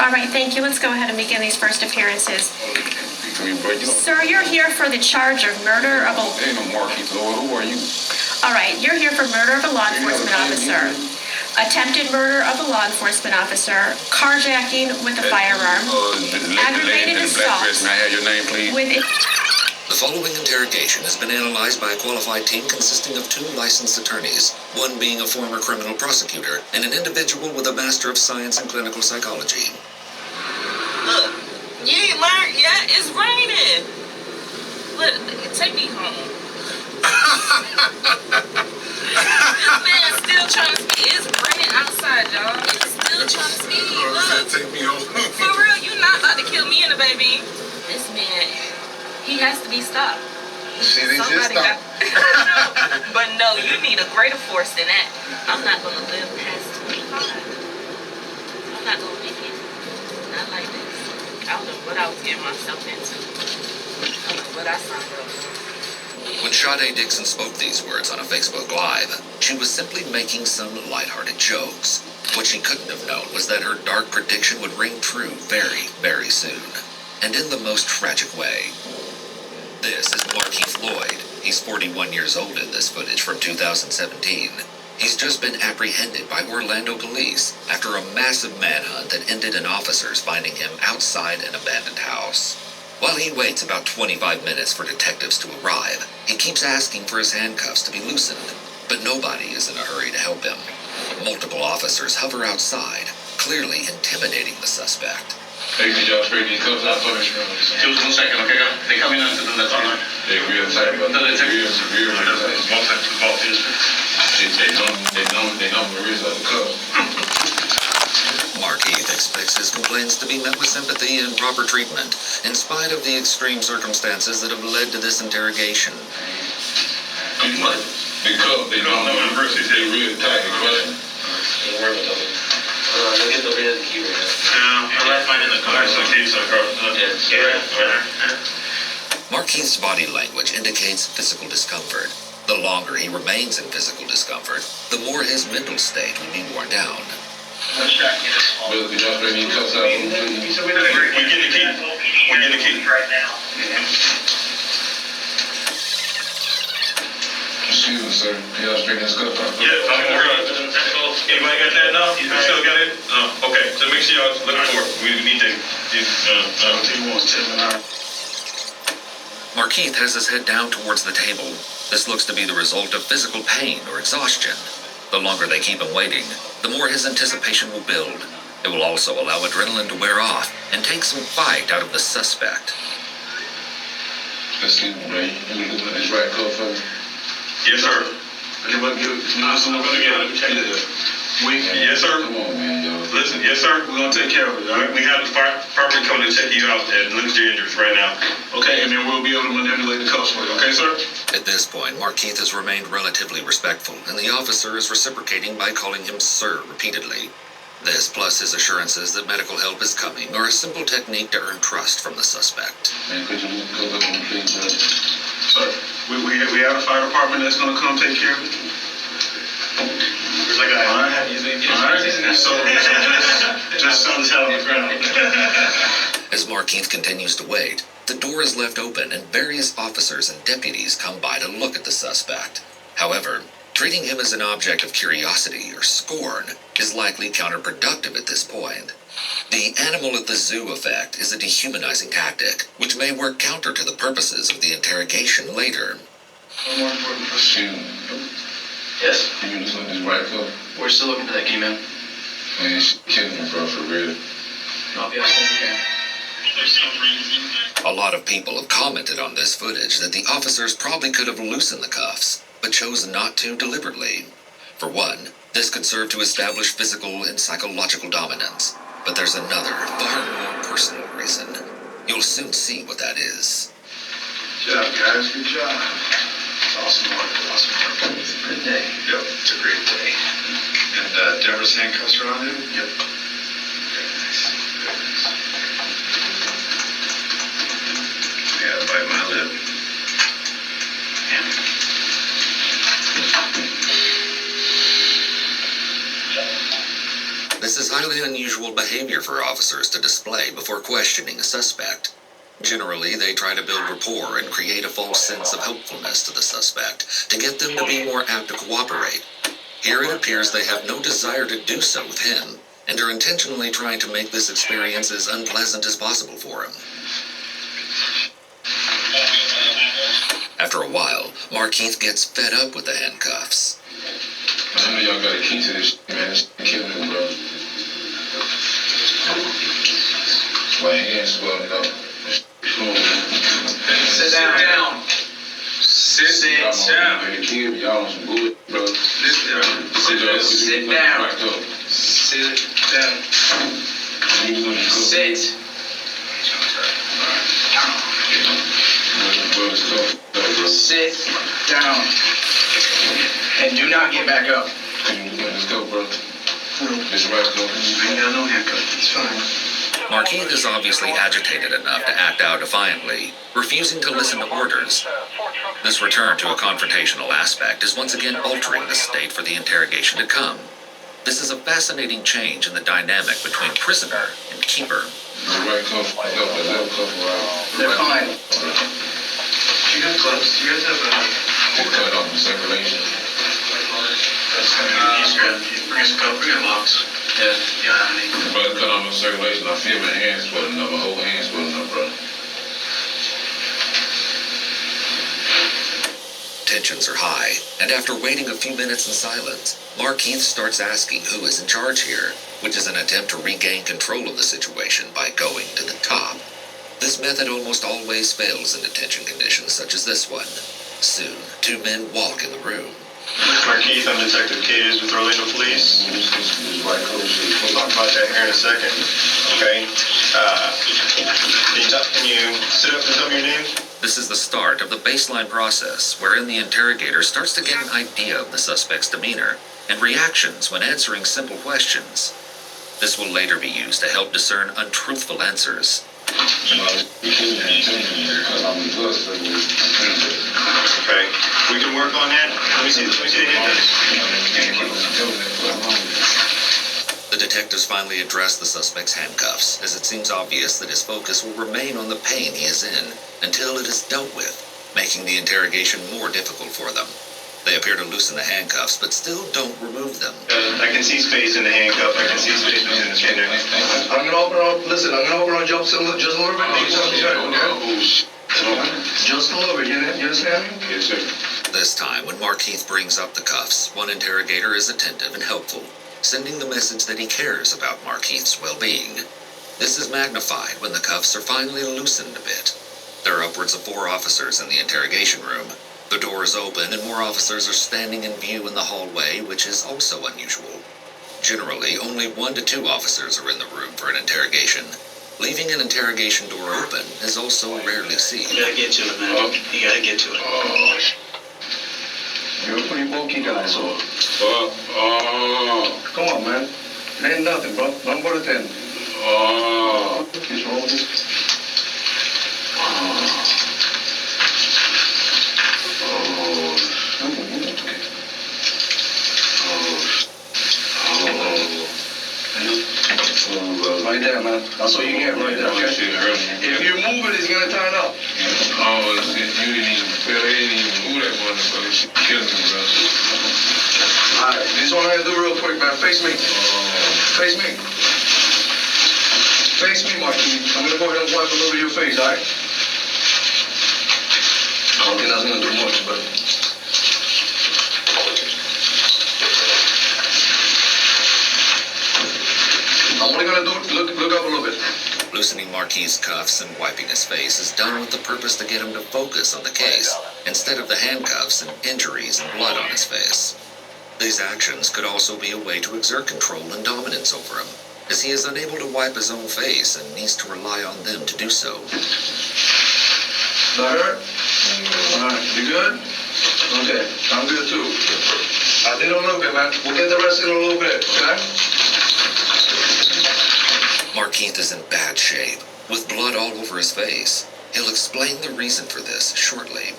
All right, thank you. Let's go ahead and begin these first appearances. Sir, you're here for the charge of murder of a... Ain't no Markeith, Loyd. Who are you? All right, you're here for murder of a law enforcement officer, attempted murder of a law enforcement officer, carjacking with a firearm, aggravated assault. May I have your name, please? The following interrogation has been analyzed by a qualified team consisting of 2 licensed attorneys, one being a former criminal prosecutor and an individual with a Master of Science in Clinical Psychology. Look, you ain't learned yet. It's raining. Look, take me home. This man still trying to speed. It's raining outside, y'all. It's still trying to speed. Look. Take me home. For real, you not about to kill me and the baby. This man, he has to be stopped. Shit, he just stopped. But no, you need a greater force than that. I'm not going to live past 25. I'm not going to make it. Not like this. I don't know what I was getting myself into. I don't know what I signed up for. When Sade Dixon spoke these words on a Facebook Live, she was simply making some lighthearted jokes. What she couldn't have known was that her dark prediction would ring true very, very soon. And in the most tragic way. This is Markeith Loyd. He's 41 years old in this footage from 2017. He's just been apprehended by Orlando police after a massive manhunt that ended in officers finding him outside an abandoned house. While he waits about 25 minutes for detectives to arrive, he keeps asking for his handcuffs to be loosened, but nobody is in a hurry to help him. Multiple officers hover outside, clearly intimidating the suspect. Hey, could y'all straighten these cuffs out for me? Just 1 second, okay? They coming out to do that time. They real tight, but No, they take real tight. They know the wrist of the cuffs. Markeith expects his complaints to be met with sympathy and proper treatment, in spite of the extreme circumstances that have led to this interrogation. What? The cuffs, they know the wrist. They real tight. Don't worry about that. Look at the red key right now. I left mine in the car. So keep some car. Markeith's body language indicates physical discomfort. The longer he remains in physical discomfort, the more his mental state will be worn down. But could y'all straighten these cuffs out for me, please? We get the key. We get the key. Right now. Excuse me, sir. Can y'all straighten this cuff out? Yeah, I'm good. Anybody got that now? You still got it? Okay, so make sure y'all looking for it. We need to Markeith has his head down towards the table. This looks to be the result of physical pain or exhaustion. The longer they keep him waiting, the more his anticipation will build. It will also allow adrenaline to wear off and take some fight out of the suspect. Excuse me, man. You looking at this right cuff for me? Yes, sir. Someone gonna get it. Check it out. Yes, sir. Come on, man, yo. Listen, yes, sir. We're gonna take care of it. All right? We have the fire department coming to check you out and look at your injuries right now. Okay, and then we'll be able to manipulate the cuffs for you. Okay, sir? At this point, Markeith has remained relatively respectful, and the officer is reciprocating by calling him sir repeatedly. This, plus his assurances that medical help is coming, are a simple technique to earn trust from the suspect. Man, could you go look on the please, brother? Sir, we have a fire department that's gonna come take care of it. Where's that guy? All right. So just tell him the ground. As Markeith continues to wait, the door is left open and various officers and deputies come by to look at the suspect. However, treating him as an object of curiosity or scorn is likely counterproductive at this point. The animal at the zoo effect is a dehumanizing tactic, which may work counter to the purposes of the interrogation later. One more important question. Excuse me. Yes, Can you just look at this right cuff? we're still looking for that key, man. Man, she's killing me, bro, for real. I'll be out as soon as you can. A lot of people have commented on this footage that the officers probably could have loosened the cuffs, but chose not to deliberately. For one, this could serve to establish physical and psychological dominance, but there's another, far more personal reason. You'll soon see what that is. Good job, guys. Good job. It's awesome work. Awesome work. It's a good day. Yep, it's a great day. And Deborah's handcuffs are on him? Yep. Very nice. Very nice. Yeah, bite my lip. This is highly unusual behavior for officers to display before questioning a suspect. Generally, they try to build rapport and create a false sense of helpfulness to the suspect to get them to be more apt to cooperate. Here it appears they have no desire to do so with him, and are intentionally trying to make this experience as unpleasant as possible for him. After a while, Markeith gets fed up with the handcuffs. I know y'all got a key to this shit, man. This shit killing me, bro. My hands swelling up. Sit down. Sit down. Y'all on some bullshit, bro. Sit down. Sit down. Sit down. Sit. Sit down. And do not get back up. Let's go, bro. It's right, though. I ain't got no handcuffs. It's fine. Markeith is obviously agitated enough to act out defiantly, refusing to listen to orders. This return to a confrontational aspect is once again altering the state for the interrogation to come. This is a fascinating change in the dynamic between prisoner and keeper. The right cuff, the left cuff, They're fine. You got gloves. You guys have They cut off the circulation. bring us a cup. Bring locks. Yeah, I need. Brother, cut off the circulation. I feel my hands swelling up. My whole hand swelling up, brother. Tensions are high, and after waiting a few minutes in silence, Markeith starts asking who is in charge here, which is an attempt to regain control of the situation by going to the top. This method almost always fails in detention conditions such as this one. Soon, two men walk in the room. Markeith, I'm Detective Cages with Orlando Police. We'll talk about that here in a second. Okay. Can you sit up and tell me your name? This is the start of the baseline process, wherein the interrogator starts to get an idea of the suspect's demeanor and reactions when answering simple questions. This will later be used to help discern untruthful answers. Okay. We can work on that. Let me see the handcuffs. The detectives finally address the suspect's handcuffs, as it seems obvious that his focus will remain on the pain he is in until it is dealt with, making the interrogation more difficult for them. They appear to loosen the handcuffs, but still don't remove them. I can see space in the handcuff. I can see space between the chain. I'm gonna open up. Listen, I'm gonna open up just a little bit. Just a little bit. You understand me? Yes, sir. This time, when Markeith brings up the cuffs, one interrogator is attentive and helpful, sending the message that he cares about Markeith's well-being. This is magnified when the cuffs are finally loosened a bit. There are upwards of 4 officers in the interrogation room. The door is open and more officers are standing in view in the hallway, which is also unusual. Generally, only 1 to 2 officers are in the room for an interrogation. Leaving an interrogation door open is also rarely seen. You gotta get to it, man. You gotta get to it. You're a pretty bulky guy, so. Come on, man. It ain't nothing, bro. Nothing but a 10. What's wrong with you? Right there, man. That's all you get right there, okay? If you move it, it's gonna turn up. Oh, shit, you didn't even move that motherfucker. She killing me, bro. Alright, this one I gotta do real quick, man. Face me. Face me. Face me, Markeith. I'm gonna go ahead and wipe a little of your face, alright? I don't think that's gonna do much, but. I'm only gonna do look up a little bit. Loosening Markeith's cuffs and wiping his face is done with the purpose to get him to focus on the case, instead of the handcuffs and injuries and blood on his face. These actions could also be a way to exert control and dominance over him, as he is unable to wipe his own face and needs to rely on them to do so. That hurt? Alright, you good? Okay, I'm good too. I did a little bit, man. We'll get the rest in a little bit, okay? Markeith is in bad shape, with blood all over his face. He'll explain the reason for this shortly.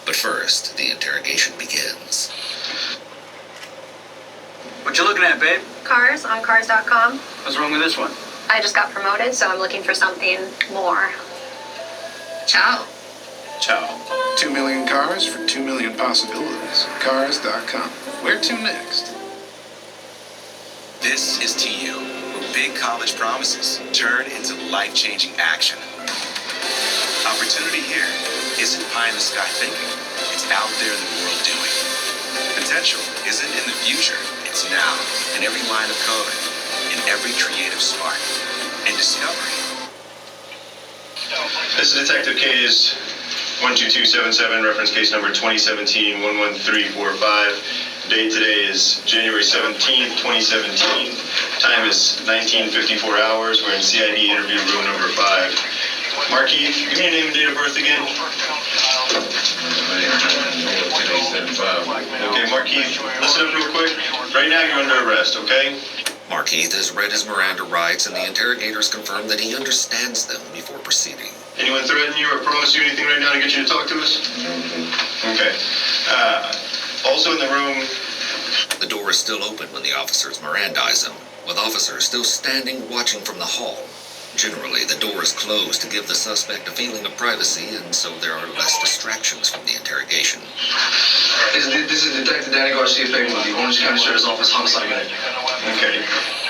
But first, the interrogation begins. What you looking at, babe? Cars on cars.com. What's wrong with this one? I just got promoted, so I'm looking for something more. Ciao. Ciao. 2 million cars for 2 million possibilities. Cars.com. Where to next? This is TU, where big college promises turn into life-changing action. Opportunity here isn't pie-in-the-sky thinking. It's out there in the world doing. Potential isn't in the future. It's now, in every line of code, in every creative spark, and discovery. This is Detective K's 12277, reference case number 2017-11345. Date today is January 17th, 2017. Time is 19:54 hours. We're in CID interview room number 5. Markeith, give me your name and date of birth again. Okay, Markeith, listen up real quick. Right now you're under arrest, okay? Markeith has read his Miranda rights, and the interrogators confirm that he understands them before proceeding. Anyone threaten you or promise you anything right now to get you to talk to us? Okay. Also in the room... The door is still open when the officers Mirandize him, with officers still standing watching from the hall. Generally, the door is closed to give the suspect a feeling of privacy, and so there are less distractions from the interrogation. This is Detective Danny Garcia speaking with the Orange County Sheriff's Office Homicide Unit. Okay.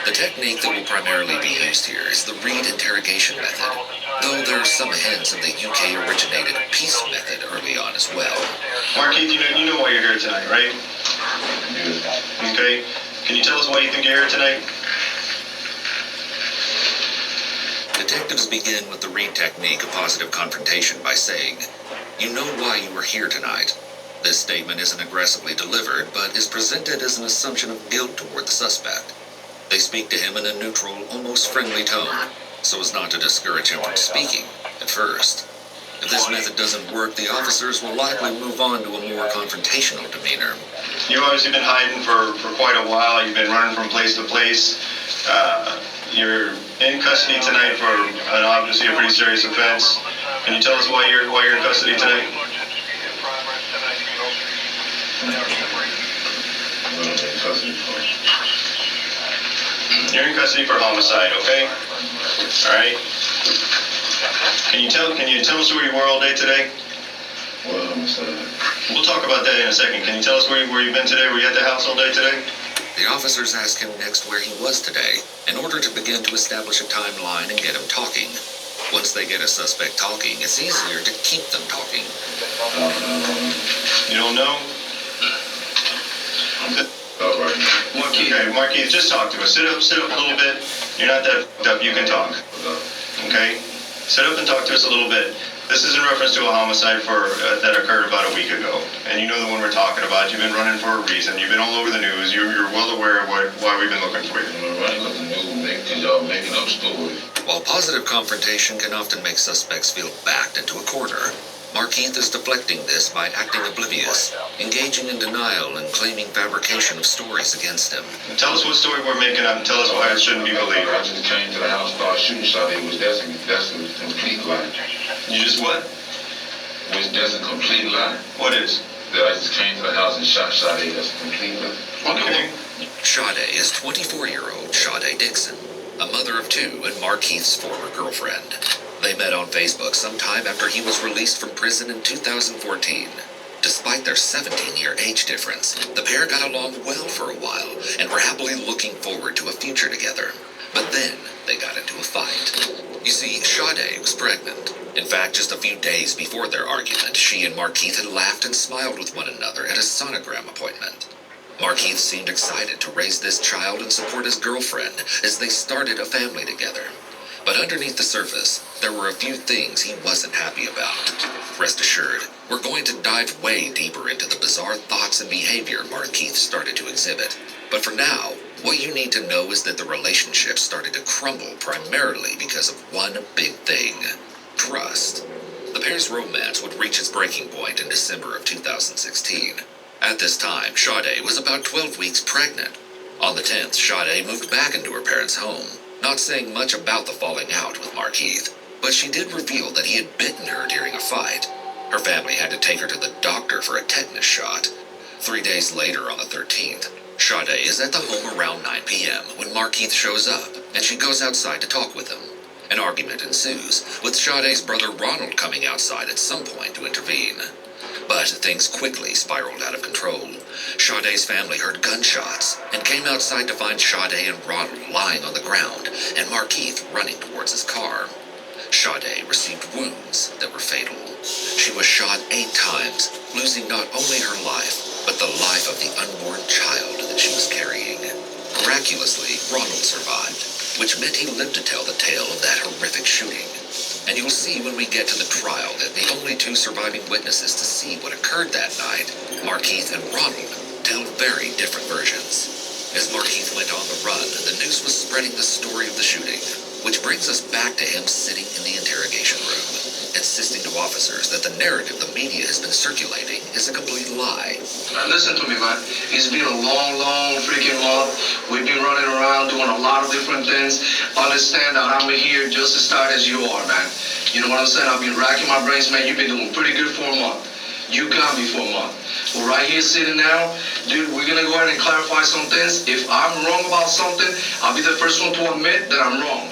The technique that will primarily be used here is the Reed interrogation method, though there are some hints of the UK-originated peace method early on as well. Markeith, you know why you're here tonight, right? Okay. Can you tell us why you think you're here tonight? Detectives begin with the Reed technique of positive confrontation by saying, "You know why you are here tonight." This statement isn't aggressively delivered, but is presented as an assumption of guilt toward the suspect. They speak to him in a neutral, almost friendly tone, so as not to discourage him from speaking at first. If this method doesn't work, the officers will likely move on to a more confrontational demeanor. You've obviously been hiding for quite a while. You've been running from place to place. You're in custody tonight for obviously a pretty serious offense. Can you tell us why you're in custody tonight? You're in custody for homicide, okay? All right. Can you tell us where you were all day today? Well, homicide. We'll talk about that in a second. Can you tell us where you've been today? Were you at the house all day today? The officers ask him next where he was today, in order to begin to establish a timeline and get him talking. Once they get a suspect talking, it's easier to keep them talking. You don't know? All right. Markeith, just talk to us. Sit up a little bit. You're not that f***ed up. You can talk. Okay? Sit up and talk to us a little bit. This is in reference to a homicide that occurred about a week ago. And you know the one we're talking about. You've been running for a reason. You've been all over the news. You're well aware of why we've been looking for you. I'm running with the news, y'all making up stories. While positive confrontation can often make suspects feel backed into a corner, Markeith is deflecting this by acting oblivious, engaging in denial and claiming fabrication of stories against him. Tell us what story we're making up and tell us why it shouldn't be believed. I just came to the house, started shooting Sade. That's a complete lie. You just what? That's a complete lie. What is? That I just came to the house and shot Sade. That's a complete lie. Okay. Sade is 24-year-old Sade Dixon, a mother of two and Markeith's former girlfriend. They met on Facebook sometime after he was released from prison in 2014. Despite their 17-year age difference, the pair got along well for a while and were happily looking forward to a future together. But then they got into a fight. You see, Sade was pregnant. In fact, just a few days before their argument, she and Markeith had laughed and smiled with one another at a sonogram appointment. Markeith seemed excited to raise this child and support his girlfriend as they started a family together. But underneath the surface, there were a few things he wasn't happy about. Rest assured, we're going to dive way deeper into the bizarre thoughts and behavior Markeith started to exhibit. But for now, what you need to know is that the relationship started to crumble primarily because of one big thing: trust. The pair's romance would reach its breaking point in December of 2016. At this time, Sade was about 12 weeks pregnant. On the 10th, Sade moved back into her parents' home, not saying much about the falling out with Markeith, but she did reveal that he had bitten her during a fight. Her family had to take her to the doctor for a tetanus shot. 3 days later, on the 13th, Sade is at the home around 9 p.m. when Markeith shows up, and she goes outside to talk with him. An argument ensues, with Sade's brother Ronald coming outside at some point to intervene. But things quickly spiraled out of control. Sade's family heard gunshots and came outside to find Sade and Ronald lying on the ground and Markeith running towards his car. Sade received wounds that were fatal. She was shot 8 times, losing not only her life, but the life of the unborn child that she was carrying. Miraculously, Ronald survived, which meant he lived to tell the tale of that horrific shooting. And you'll see when we get to the trial that the only 2 surviving witnesses to see what occurred that night, Markeith and Ronald, tell very different versions. As Markeith went on the run, the news was spreading the story of the shooting, which brings us back to him sitting in the interrogation room, insisting to officers that the narrative the media has been circulating is a complete lie. Now listen to me, man. It's been a long freaking month. We've been running around doing a lot of different things. Understand that I'm here just as tired as you are, man. You know what I'm saying? I've been racking my brains, man. You've been doing pretty good for a month. You got me for a month. We're right here sitting now. Dude, we're going to go ahead and clarify some things. If I'm wrong about something, I'll be the first one to admit that I'm wrong.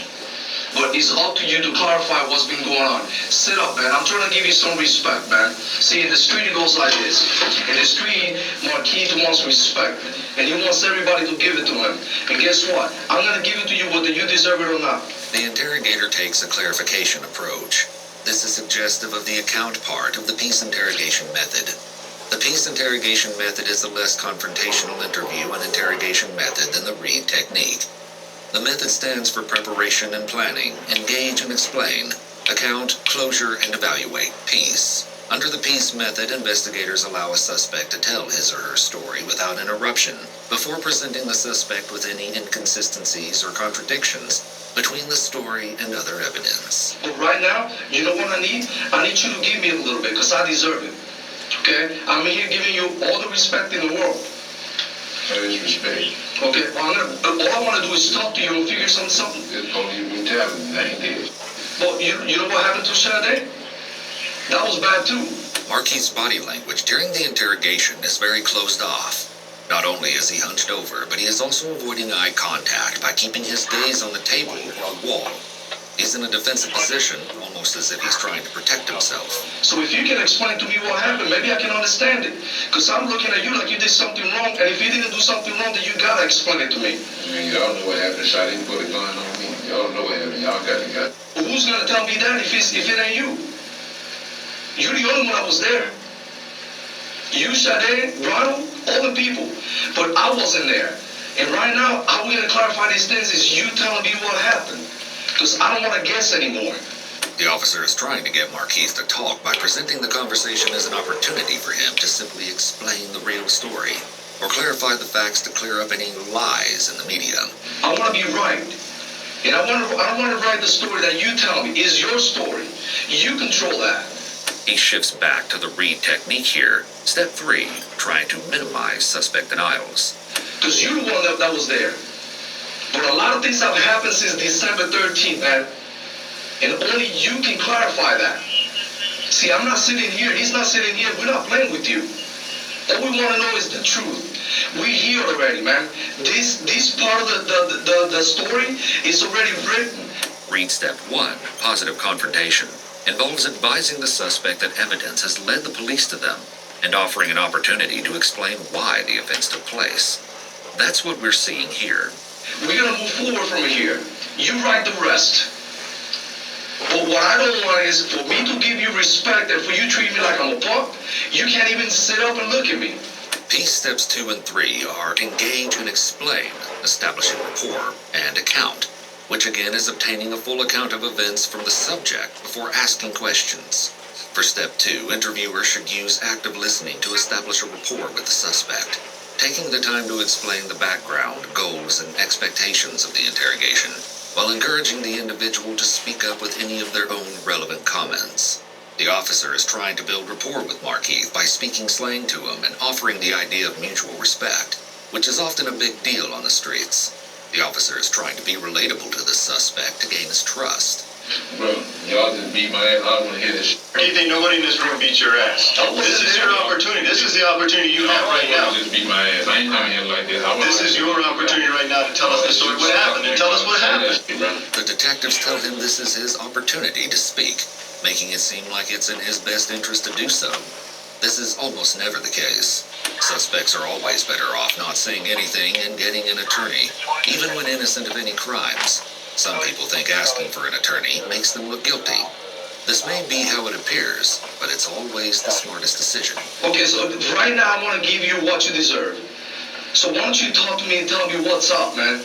But it's up to you to clarify what's been going on. Sit up, man. I'm trying to give you some respect, man. See, in the street, it goes like this. In the street, Markeith wants respect. And he wants everybody to give it to him. And guess what? I'm going to give it to you whether you deserve it or not. The interrogator takes a clarification approach. This is suggestive of the account part of the peace interrogation method. The peace interrogation method is a less confrontational interview and interrogation method than the Reid technique. The method stands for preparation and planning, engage and explain, account, closure, and evaluate, peace. Under the peace method, investigators allow a suspect to tell his or her story without interruption, before presenting the suspect with any inconsistencies or contradictions between the story and other evidence. But right now, you know what I need? I need you to give me a little bit, because I deserve it. Okay? I'm here giving you all the respect in the world. That is respect. Okay, all I want to do is talk to you and figure something. It's only you can tell me that he did. But you know what happened to Sade? That was bad too. Markeith's body language during the interrogation is very closed off. Not only is he hunched over, but he is also avoiding eye contact by keeping his gaze on the table or wall. He's in a defensive position, almost as if he's trying to protect himself. So if you can explain to me what happened, maybe I can understand it. Because I'm looking at you like you did something wrong, and if you didn't do something wrong, then you gotta explain it to me. I mean, y'all know what happened. Shot didn't put a gun on me. Y'all know what happened. Y'all got it. Well, who's gonna tell me that if it ain't you? You're the only one that was there. You, Sade, Ronald, all the people. But I wasn't there. And right now, how we're gonna clarify these things is you telling me what happened. Because I don't want to guess anymore. The officer is trying to get Markeith to talk by presenting the conversation as an opportunity for him to simply explain the real story, or clarify the facts to clear up any lies in the media. I want to be right. And I want to write the story that you tell me is your story. You control that. He shifts back to the Reid technique here. Step 3, trying to minimize suspect denials. Because you're the one that was there. But a lot of things have happened since December 13th, man. And only you can clarify that. See, I'm not sitting here. He's not sitting here. We're not playing with you. All we want to know is the truth. We're here already, man. This part of the story is already written. Reid step 1, positive confrontation, involves advising the suspect that evidence has led the police to them and offering an opportunity to explain why the offense took place. That's what we're seeing here. We're going to move forward from here. You write the rest. But what I don't want is for me to give you respect and for you to treat me like I'm a pup. You can't even sit up and look at me. Peace steps 2 and 3 are engage and explain, establishing rapport, and account, which again is obtaining a full account of events from the subject before asking questions. For step 2, interviewers should use active listening to establish a rapport with the suspect, taking the time to explain the background, goals, and expectations of the interrogation, while encouraging the individual to speak up with any of their own relevant comments. The officer is trying to build rapport with Markeith by speaking slang to him and offering the idea of mutual respect, which is often a big deal on the streets. The officer is trying to be relatable to the suspect to gain his trust. Bro, y'all just beat my ass. I don't want to hear this shit. You think nobody in this room beat your ass? This is your opportunity. This is the opportunity you have right now. Just beat my ass. I ain't coming here like this. This is your opportunity right now to tell us the story. What happened? And tell us what happened. The detectives tell him this is his opportunity to speak, making it seem like it's in his best interest to do so. This is almost never the case. Suspects are always better off not saying anything and getting an attorney, even when innocent of any crimes. Some people think asking for an attorney makes them look guilty. This may be how it appears, but it's always the smartest decision. Okay, so right now I want to give you what you deserve. So why don't you talk to me and tell me what's up, man?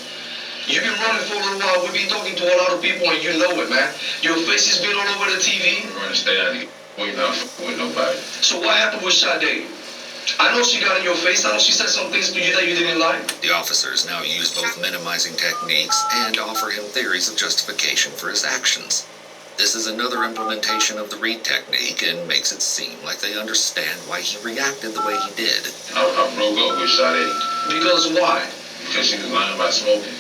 You've been running for a little while. We've been talking to a lot of people, and you know it, man. Your face has been all over the TV. I'm going to stay out here. We're not with nobody. So what happened with Sade? I know she got in your face. I know she said some things to you that you didn't like. The officers now use both minimizing techniques and offer him theories of justification for his actions. This is another implementation of the Reed technique and makes it seem like they understand why he reacted the way he did. I broke up with Sade. Because why? Because she was lying about smoking.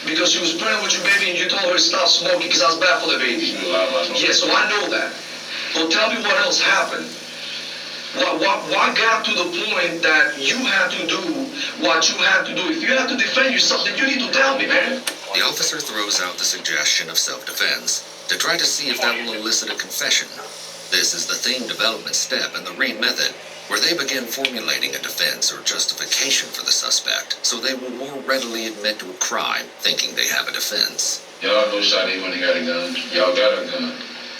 Because she was pregnant with your baby and you told her to stop smoking because that's bad for the baby. She was lying about smoking. Yeah, so I know that. But tell me what else happened. Why got to the point that you had to do what you had to do? If you had to defend yourself, then you need to tell me, man. The officer throws out the suggestion of self-defense to try to see if that will elicit a confession. This is the theme development step in the Reed method, where they begin formulating a defense or justification for the suspect, so they will more readily admit to a crime, thinking they have a defense. Y'all know Sade when he got a gun. Y'all got a gun.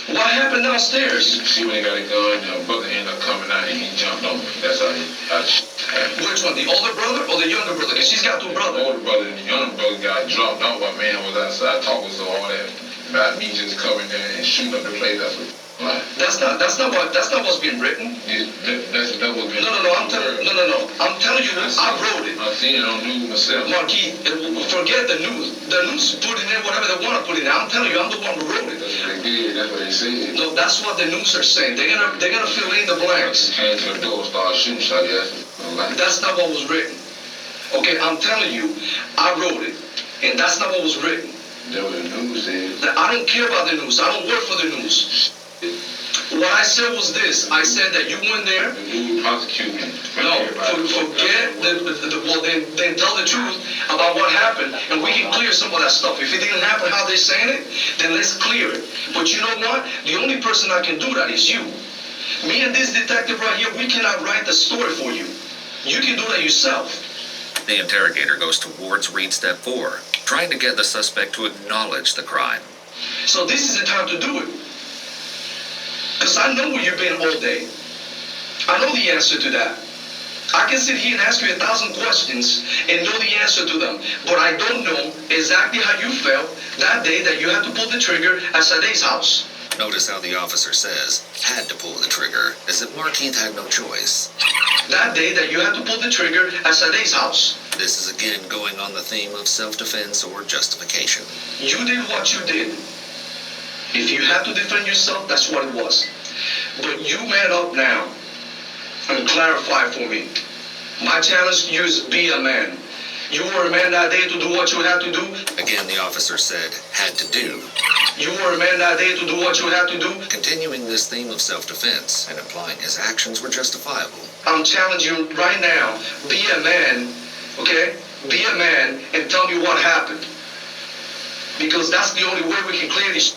What happened downstairs? See when he got a gun, your brother ended up coming out and he jumped on me. That's how happened. Which one, the older brother or the younger brother? Because she's got two The brothers. older brother and the younger brother got dropped off. My man was outside talking so all that about me just coming there and shooting up the place. That's what like. That's not what's been written. That's what been. No. I'm telling you, I wrote it. I seen it on news myself. Markeith, forget the news. The news putting in whatever they want to put in. I'm telling you, I'm the one who wrote it. That's what they did. That's what they said. No, that's what the news are saying. They're gonna fill in the blanks. Came to the door, started shooting Sade. That's not what was written. Okay, I'm telling you, I wrote it, and that's not what was written. That's what the news said. I don't care about the news. I don't work for the news. What I said was this. I said that you went there. The news prosecute me. No, forget well, then tell the truth about what happened, and we can clear some of that stuff. If it didn't happen how they're saying it, then let's clear it. But you know what? The only person that can do that is you. Me and this detective right here, we cannot write the story for you. You can do that yourself. The interrogator goes towards Reed step 4, trying to get the suspect to acknowledge the crime. So this is the time to do it. Because I know where you've been all day. I know the answer to that. I can sit here and ask you 1,000 questions and know the answer to them. But I don't know exactly how you felt that day that you had to pull the trigger at Sade's house. Notice how the officer says, had to pull the trigger, as if Markeith had no choice. That day that you had to pull the trigger at Sade's house. This is again going on the theme of self-defense or justification. You did what you did. If you had to defend yourself, that's what it was. But you man up now and clarify for me. My challenge to you is be a man. You were a man that day to do what you had to do. Again, the officer said, had to do. You were a man that day to do what you had to do. Continuing this theme of self-defense and implying his actions were justifiable. I'm challenging you right now. Be a man, okay? Be a man and tell me what happened. Because that's the only way we can clear this.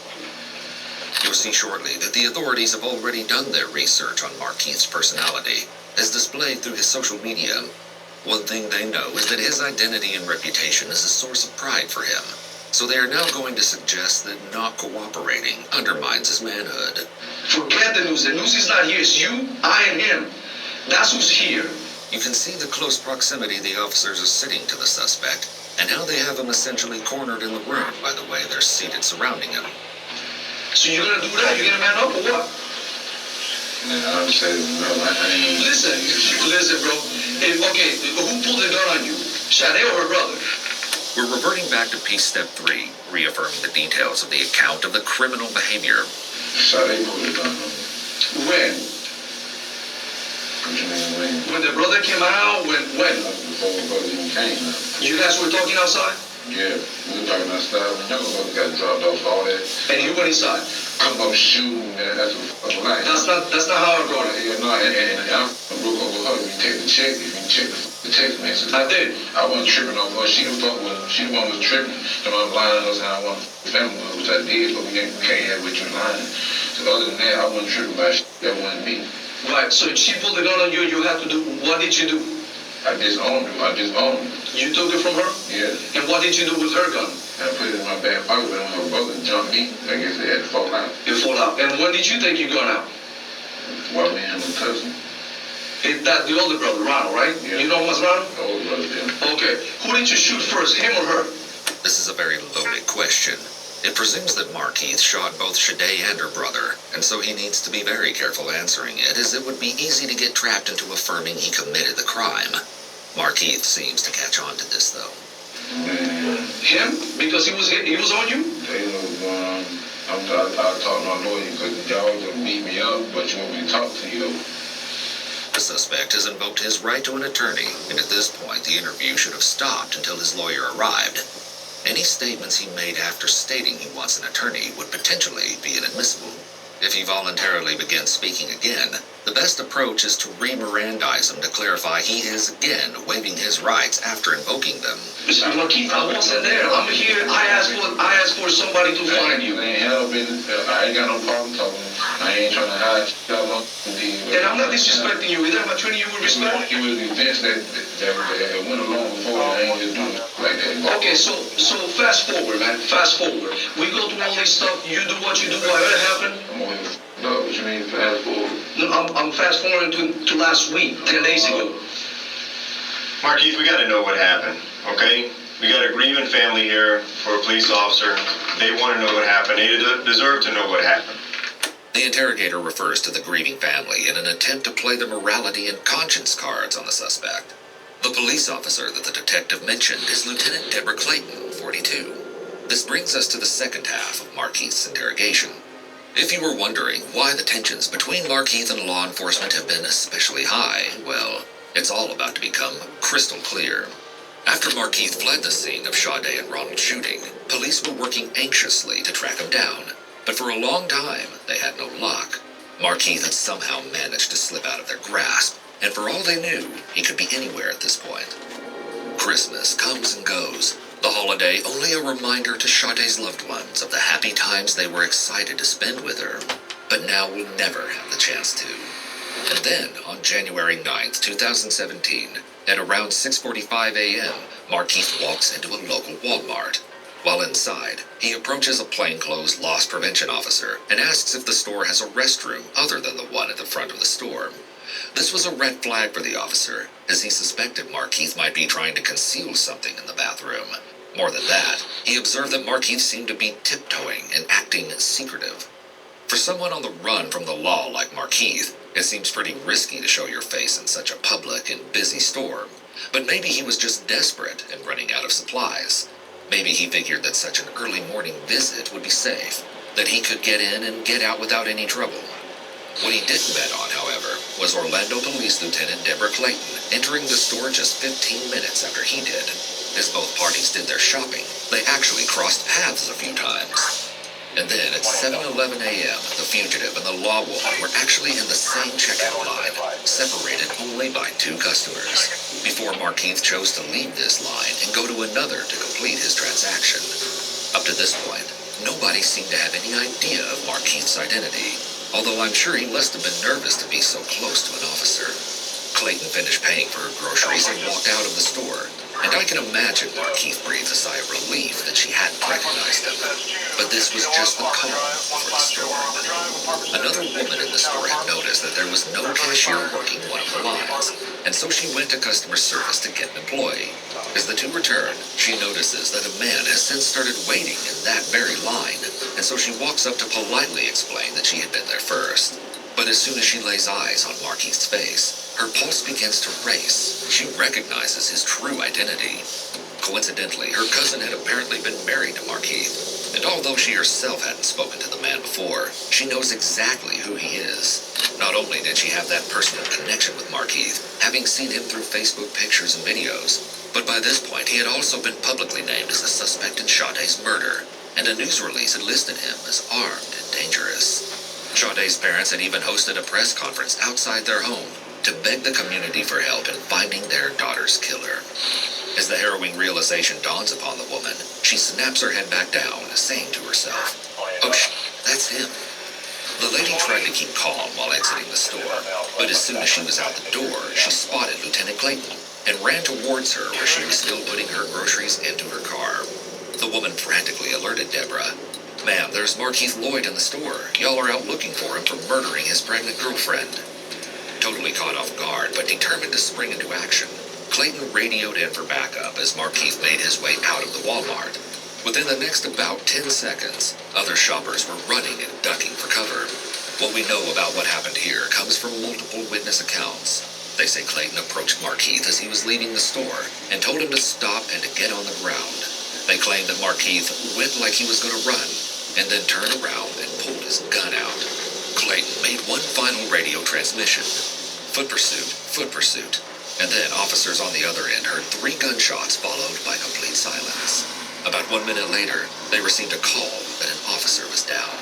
You'll see shortly that the authorities have already done their research on Markeith's personality, as displayed through his social media. One thing they know is that his identity and reputation is a source of pride for him. So they are now going to suggest that not cooperating undermines his manhood. Forget the news. The news is not here. It's you, I, and him. That's who's here. You can see the close proximity the officers are sitting to the suspect, and how they have him essentially cornered in the room by the way they're seated surrounding him. So you're gonna do that? You're gonna man up or what? I would say, no, I ain't. Listen, bro. Okay, who pulled the gun on you? Sade or her brother? We're reverting back to piece step 3, reaffirming the details of the account of the criminal behavior. Sade pulled the gun on me. When? What you mean when? When the brother came out? When? Before the brother even came out. You guys were talking outside? Yeah, we were talking outside. Young brother got dropped off, all that. And you went inside. Come up shooting, man. That's what life. That's not how I brought it. Yeah, no, and I broke up with her. If you take the check, if you check the text message. I did. I wasn't tripping on her. She the one was tripping. The one lying us and I want family, which I did, but we can't have with you lying. So other than that, I wasn't tripping about shit. That wasn't me. Right, so she pulled the gun on you, you had to do, what did you do? I disowned her. You took it from her? Yeah. And what did you do with her gun? I put it in my back pocket when my brother jumped me. I guess it had to fall out. It fall out. And when did you take your gun out? While me and my cousin. That the older brother, Ronald, right? Yeah. You know what's Ronald? The older brother, yeah. Okay. Who did you shoot first, him or her? This is a very loaded question. It presumes that Markeith shot both Shade and her brother, and so he needs to be very careful answering it, as it would be easy to get trapped into affirming he committed the crime. Markeith seems to catch on to this, though. Man. Him? Because he was on you? They know, I talked to my lawyer because y'all just beat me up, but you want me to talk to you, though. The suspect has invoked his right to an attorney, and at this point the interview should have stopped until his lawyer arrived. Any statements he made after stating he wants an attorney would potentially be inadmissible. If he voluntarily begins speaking again, the best approach is to re-Mirandize him to clarify he is again waiving his rights after invoking them. Mr. Markeith, I wasn't there. I'm here. I asked for somebody to find you. They ain't helping. I ain't got no problem talking. I ain't trying to hide shit out. And I'm not disrespecting you either. I'm treating you with respect. It was events that went along before. I ain't just doing it like that. Okay, so fast forward, man. Fast forward. We go through all this stuff. You do what you do. Whatever happened. I'm on no, what you mean fast forward? No, I'm fast forwarding to last week, 10 days ago. Markeith, we gotta know what happened, okay? We got a grieving family here for a police officer. They want to know what happened. They deserve to know what happened. The interrogator refers to the grieving family in an attempt to play the morality and conscience cards on the suspect. The police officer that the detective mentioned is Lieutenant Deborah Clayton, 42. This brings us to the second half of Markeith's interrogation. If you were wondering why the tensions between Markeith and law enforcement have been especially high, well, it's all about to become crystal clear. After Markeith fled the scene of Sade and Ronald's shooting, police were working anxiously to track him down, but for a long time, they had no luck. Markeith had somehow managed to slip out of their grasp, and for all they knew, he could be anywhere at this point. Christmas comes and goes, the holiday only a reminder to Sade's loved ones of the happy times they were excited to spend with her, but now will never have the chance to. And then, on January 9th, 2017, at around 6:45 a.m., Markeith walks into a local Walmart. While inside, he approaches a plainclothes loss prevention officer and asks if the store has a restroom other than the one at the front of the store. This was a red flag for the officer, as he suspected Markeith might be trying to conceal something in the bathroom. More than that, he observed that Markeith seemed to be tiptoeing and acting secretive. For someone on the run from the law like Markeith, it seems pretty risky to show your face in such a public and busy store. But maybe he was just desperate and running out of supplies. Maybe he figured that such an early morning visit would be safe, that he could get in and get out without any trouble. What he didn't bet on, however, was Orlando Police Lieutenant Deborah Clayton entering the store just 15 minutes after he did. As both parties did their shopping, they actually crossed paths a few times. And then at 7:11 a.m., the fugitive and the law woman were actually in the same checkout line, separated only by 2 customers, before Markeith chose to leave this line and go to another to complete his transaction. Up to this point, nobody seemed to have any idea of Markeith's identity, although I'm sure he must have been nervous to be so close to an officer. Clayton finished paying for her groceries and walked out of the store, and I can imagine Markeith breathed a sigh of relief that she hadn't recognized him. But this was just the calm before the storm. Another woman in the store had noticed that there was no cashier working one of the lines, and so she went to customer service to get an employee. As the two return, she notices that a man has since started waiting in that very line, and so she walks up to politely explain that she had been there first. But as soon as she lays eyes on Markeith's face, her pulse begins to race. She recognizes his true identity. Coincidentally, her cousin had apparently been married to Markeith, and although she herself hadn't spoken to the man before, she knows exactly who he is. Not only did she have that personal connection with Markeith, having seen him through Facebook pictures and videos, But by this point, he had also been publicly named as the suspect in Sade's murder, and a news release had listed him as armed and dangerous. Sade's parents had even hosted a press conference outside their home to beg the community for help in finding their daughter's killer. As the harrowing realization dawns upon the woman, she snaps her head back down, saying to herself, "Oh, that's him." The lady tried to keep calm while exiting the store, but as soon as she was out the door, she spotted Lieutenant Clayton and ran towards her where she was still putting her groceries into her car. The woman frantically alerted Deborah. "Ma'am, there's Markeith Loyd in the store. Y'all are out looking for him for murdering his pregnant girlfriend." Totally caught off guard, but determined to spring into action, Clayton radioed in for backup as Markeith made his way out of the Walmart. Within the next about 10 seconds, other shoppers were running and ducking for cover. What we know about what happened here comes from multiple witness accounts. They say Clayton approached Markeith as he was leaving the store and told him to stop and to get on the ground. They claimed that Markeith went like he was going to run and then turned around and pulled his gun out. Clayton made one final radio transmission. Foot pursuit. And then officers on the other end heard 3 gunshots followed by complete silence. About 1 minute later, they received a call that an officer was down.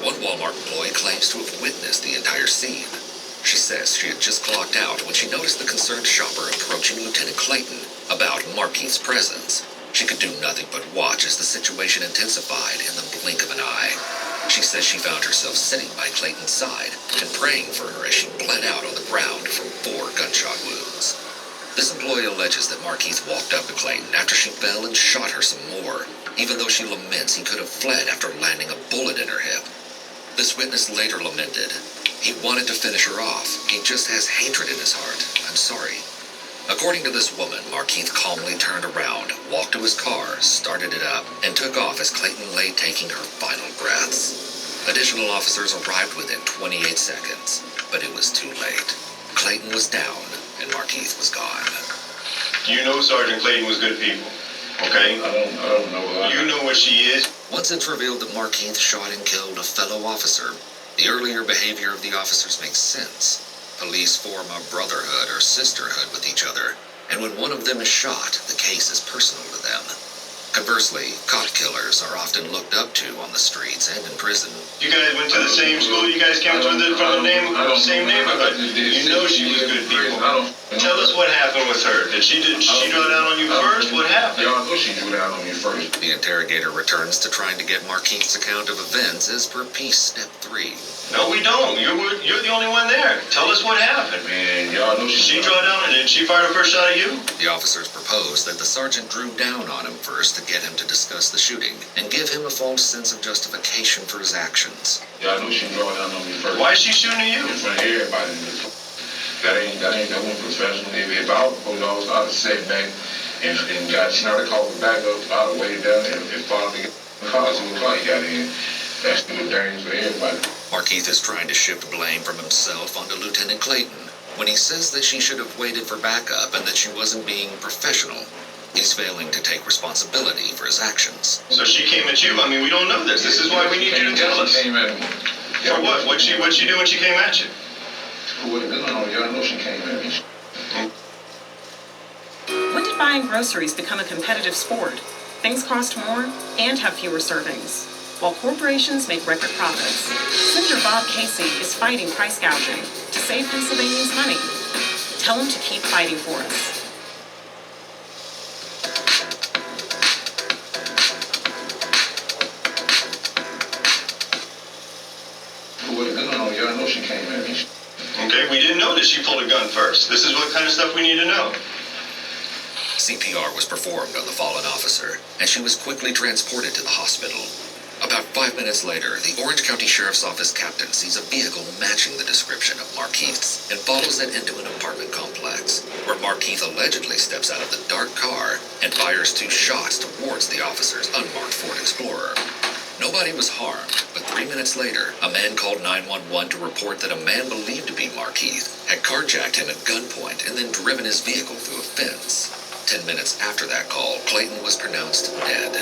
One Walmart employee claims to have witnessed the entire scene. She says she had just clocked out when she noticed the concerned shopper approaching Lieutenant Clayton about Markeith's presence. She could do nothing but watch as the situation intensified in the blink of an eye. She says she found herself sitting by Clayton's side and praying for her as she bled out on the ground from 4 gunshot wounds. This employee alleges that Markeith walked up to Clayton after she fell and shot her some more, even though she laments he could have fled after landing a bullet in her hip. This witness later lamented, "He wanted to finish her off. He just has hatred in his heart. I'm sorry." According to this woman, Markeith calmly turned around, walked to his car, started it up, and took off as Clayton lay taking her final breaths. Additional officers arrived within 28 seconds, but it was too late. Clayton was down, and Markeith was gone. You know Sergeant Clayton was good people, okay? I don't know. You know what she is. Once it's revealed that Markeith shot and killed a fellow officer, the earlier behavior of the officers makes sense. Police form a brotherhood or sisterhood with each other, and when one of them is shot, the case is personal to them. Conversely, cop killers are often looked up to on the streets and in prison. You guys went to the same school. You guys came from the same neighborhood. You know she was good people. Tell us what happened with her. Did she draw down on you first? What happened? Y'all know she drew down on me first. The interrogator returns to trying to get Markeith's account of events as per piece step 3. No, we don't. You're the only one there. Tell us what happened. Man, y'all know Did she draw down and did she fire the first shot at you? The officers propose that the sergeant drew down on him first to get him to discuss the shooting and give him a false sense of justification for his actions. Y'all know she draw down on me first. Why is she shooting at you? In front of everybody. That one professional. If I was I'd have sat back and got started calling back up, I'd have waited down and followed the car to the car he got in. That's the dangerous for everybody. Markeith is trying to shift blame from himself onto Lieutenant Clayton when he says that she should have waited for backup and that she wasn't being professional. He's failing to take responsibility for his actions. So she came at you? I mean, we don't know this. This is why we need you to tell us. She came at me. For what? What'd she do when she came at you? No, y'all know she came at me. When did buying groceries become a competitive sport? Things cost more and have fewer servings, while corporations make record profits. Senator Bob Casey is fighting price gouging to save Pennsylvanians money. Tell him to keep fighting for us. Y'all know she came at me. Okay, we didn't know that she pulled a gun first. This is what kind of stuff we need to know. CPR was performed on the fallen officer, and she was quickly transported to the hospital. About 5 minutes later, the Orange County Sheriff's Office captain sees a vehicle matching the description of Markeith's and follows it into an apartment complex, where Markeith allegedly steps out of the dark car and fires 2 shots towards the officer's unmarked Ford Explorer. Nobody was harmed, but 3 minutes later, a man called 911 to report that a man believed to be Markeith had carjacked him at gunpoint and then driven his vehicle through a fence. 10 minutes after that call, Clayton was pronounced dead.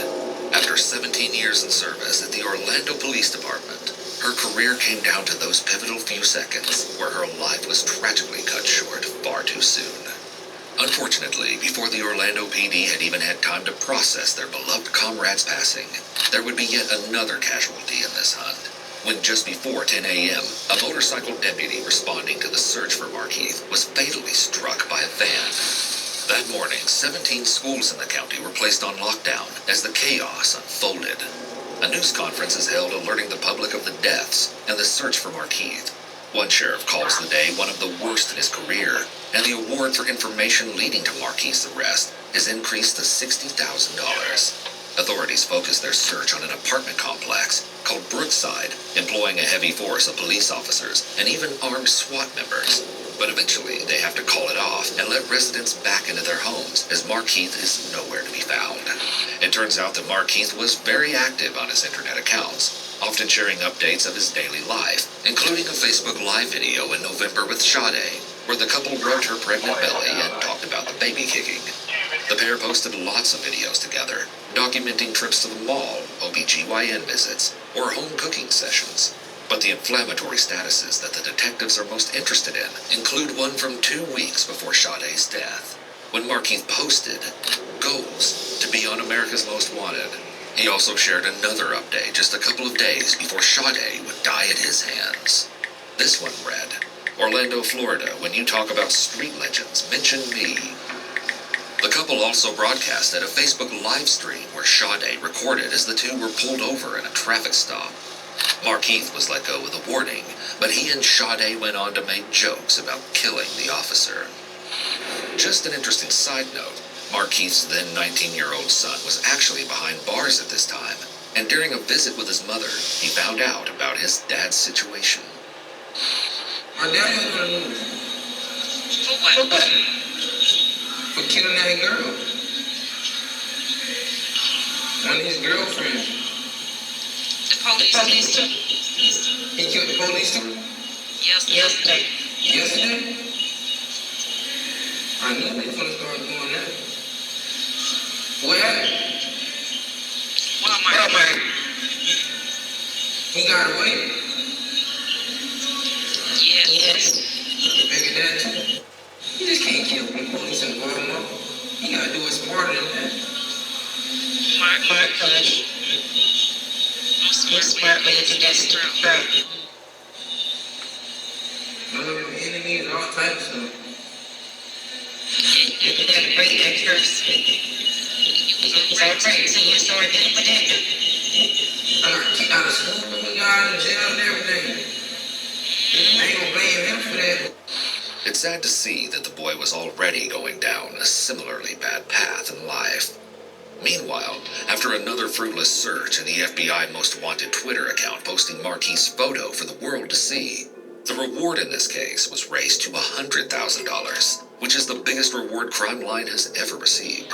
After 17 years in service at the Orlando Police Department, her career came down to those pivotal few seconds where her life was tragically cut short far too soon. Unfortunately, before the Orlando PD had even had time to process their beloved comrade's passing, there would be yet another casualty in this hunt. When just before 10 a.m., a motorcycle deputy responding to the search for Markeith was fatally struck by a van. That morning, 17 schools in the county were placed on lockdown as the chaos unfolded. A news conference is held alerting the public of the deaths and the search for Markeith. One sheriff calls the day one of the worst in his career, and the award for information leading to Markeith's arrest is increased to $60,000. Authorities focus their search on an apartment complex called Brookside, employing a heavy force of police officers and even armed SWAT members. But eventually, they have to call it off and let residents back into their homes, as Markeith is nowhere to be found. It turns out that Markeith was very active on his internet accounts, often sharing updates of his daily life, including a Facebook Live video in November with Sade, where the couple rubbed her pregnant belly and talked about the baby kicking. The pair posted lots of videos together, documenting trips to the mall, OBGYN visits, or home cooking sessions. But the inflammatory statuses that the detectives are most interested in include one from 2 weeks before Sade's death, when Markeith posted, "Goals to be on America's Most Wanted." He also shared another update just a couple of days before Sade would die at his hands. This one read, "Orlando, Florida, when you talk about street legends, mention me." The couple also broadcasted a Facebook live stream where Sade recorded as the two were pulled over in a traffic stop. Markeith was let go with a warning, but he and Sade went on to make jokes about killing the officer. Just an interesting side note, Markeith's then 19-year-old son was actually behind bars at this time, and during a visit with his mother, he found out about his dad's situation. My dad was gonna move. For what? For killing that girl. One of his girlfriends. The police too? He killed the police too? Yesterday. Yesterday? I knew they was gonna start doing that. Where at? Walmart. He got away? Yes. Maybe that too. You just can't kill the police in Baltimore. You gotta do it smarter than that. Mark Hush. Most smart way to get through. Enemies and all types of stuff. You can have a great extras. So I'm trying to see your story for that. I got kicked out of school, we got out of jail and everything. I ain't gonna blame him for that. It's sad to see that the boy was already going down a similarly bad path in life. Meanwhile, after another fruitless search and the FBI Most Wanted Twitter account posting Markeith's photo for the world to see, the reward in this case was raised to $100,000, which is the biggest reward Crime Line has ever received.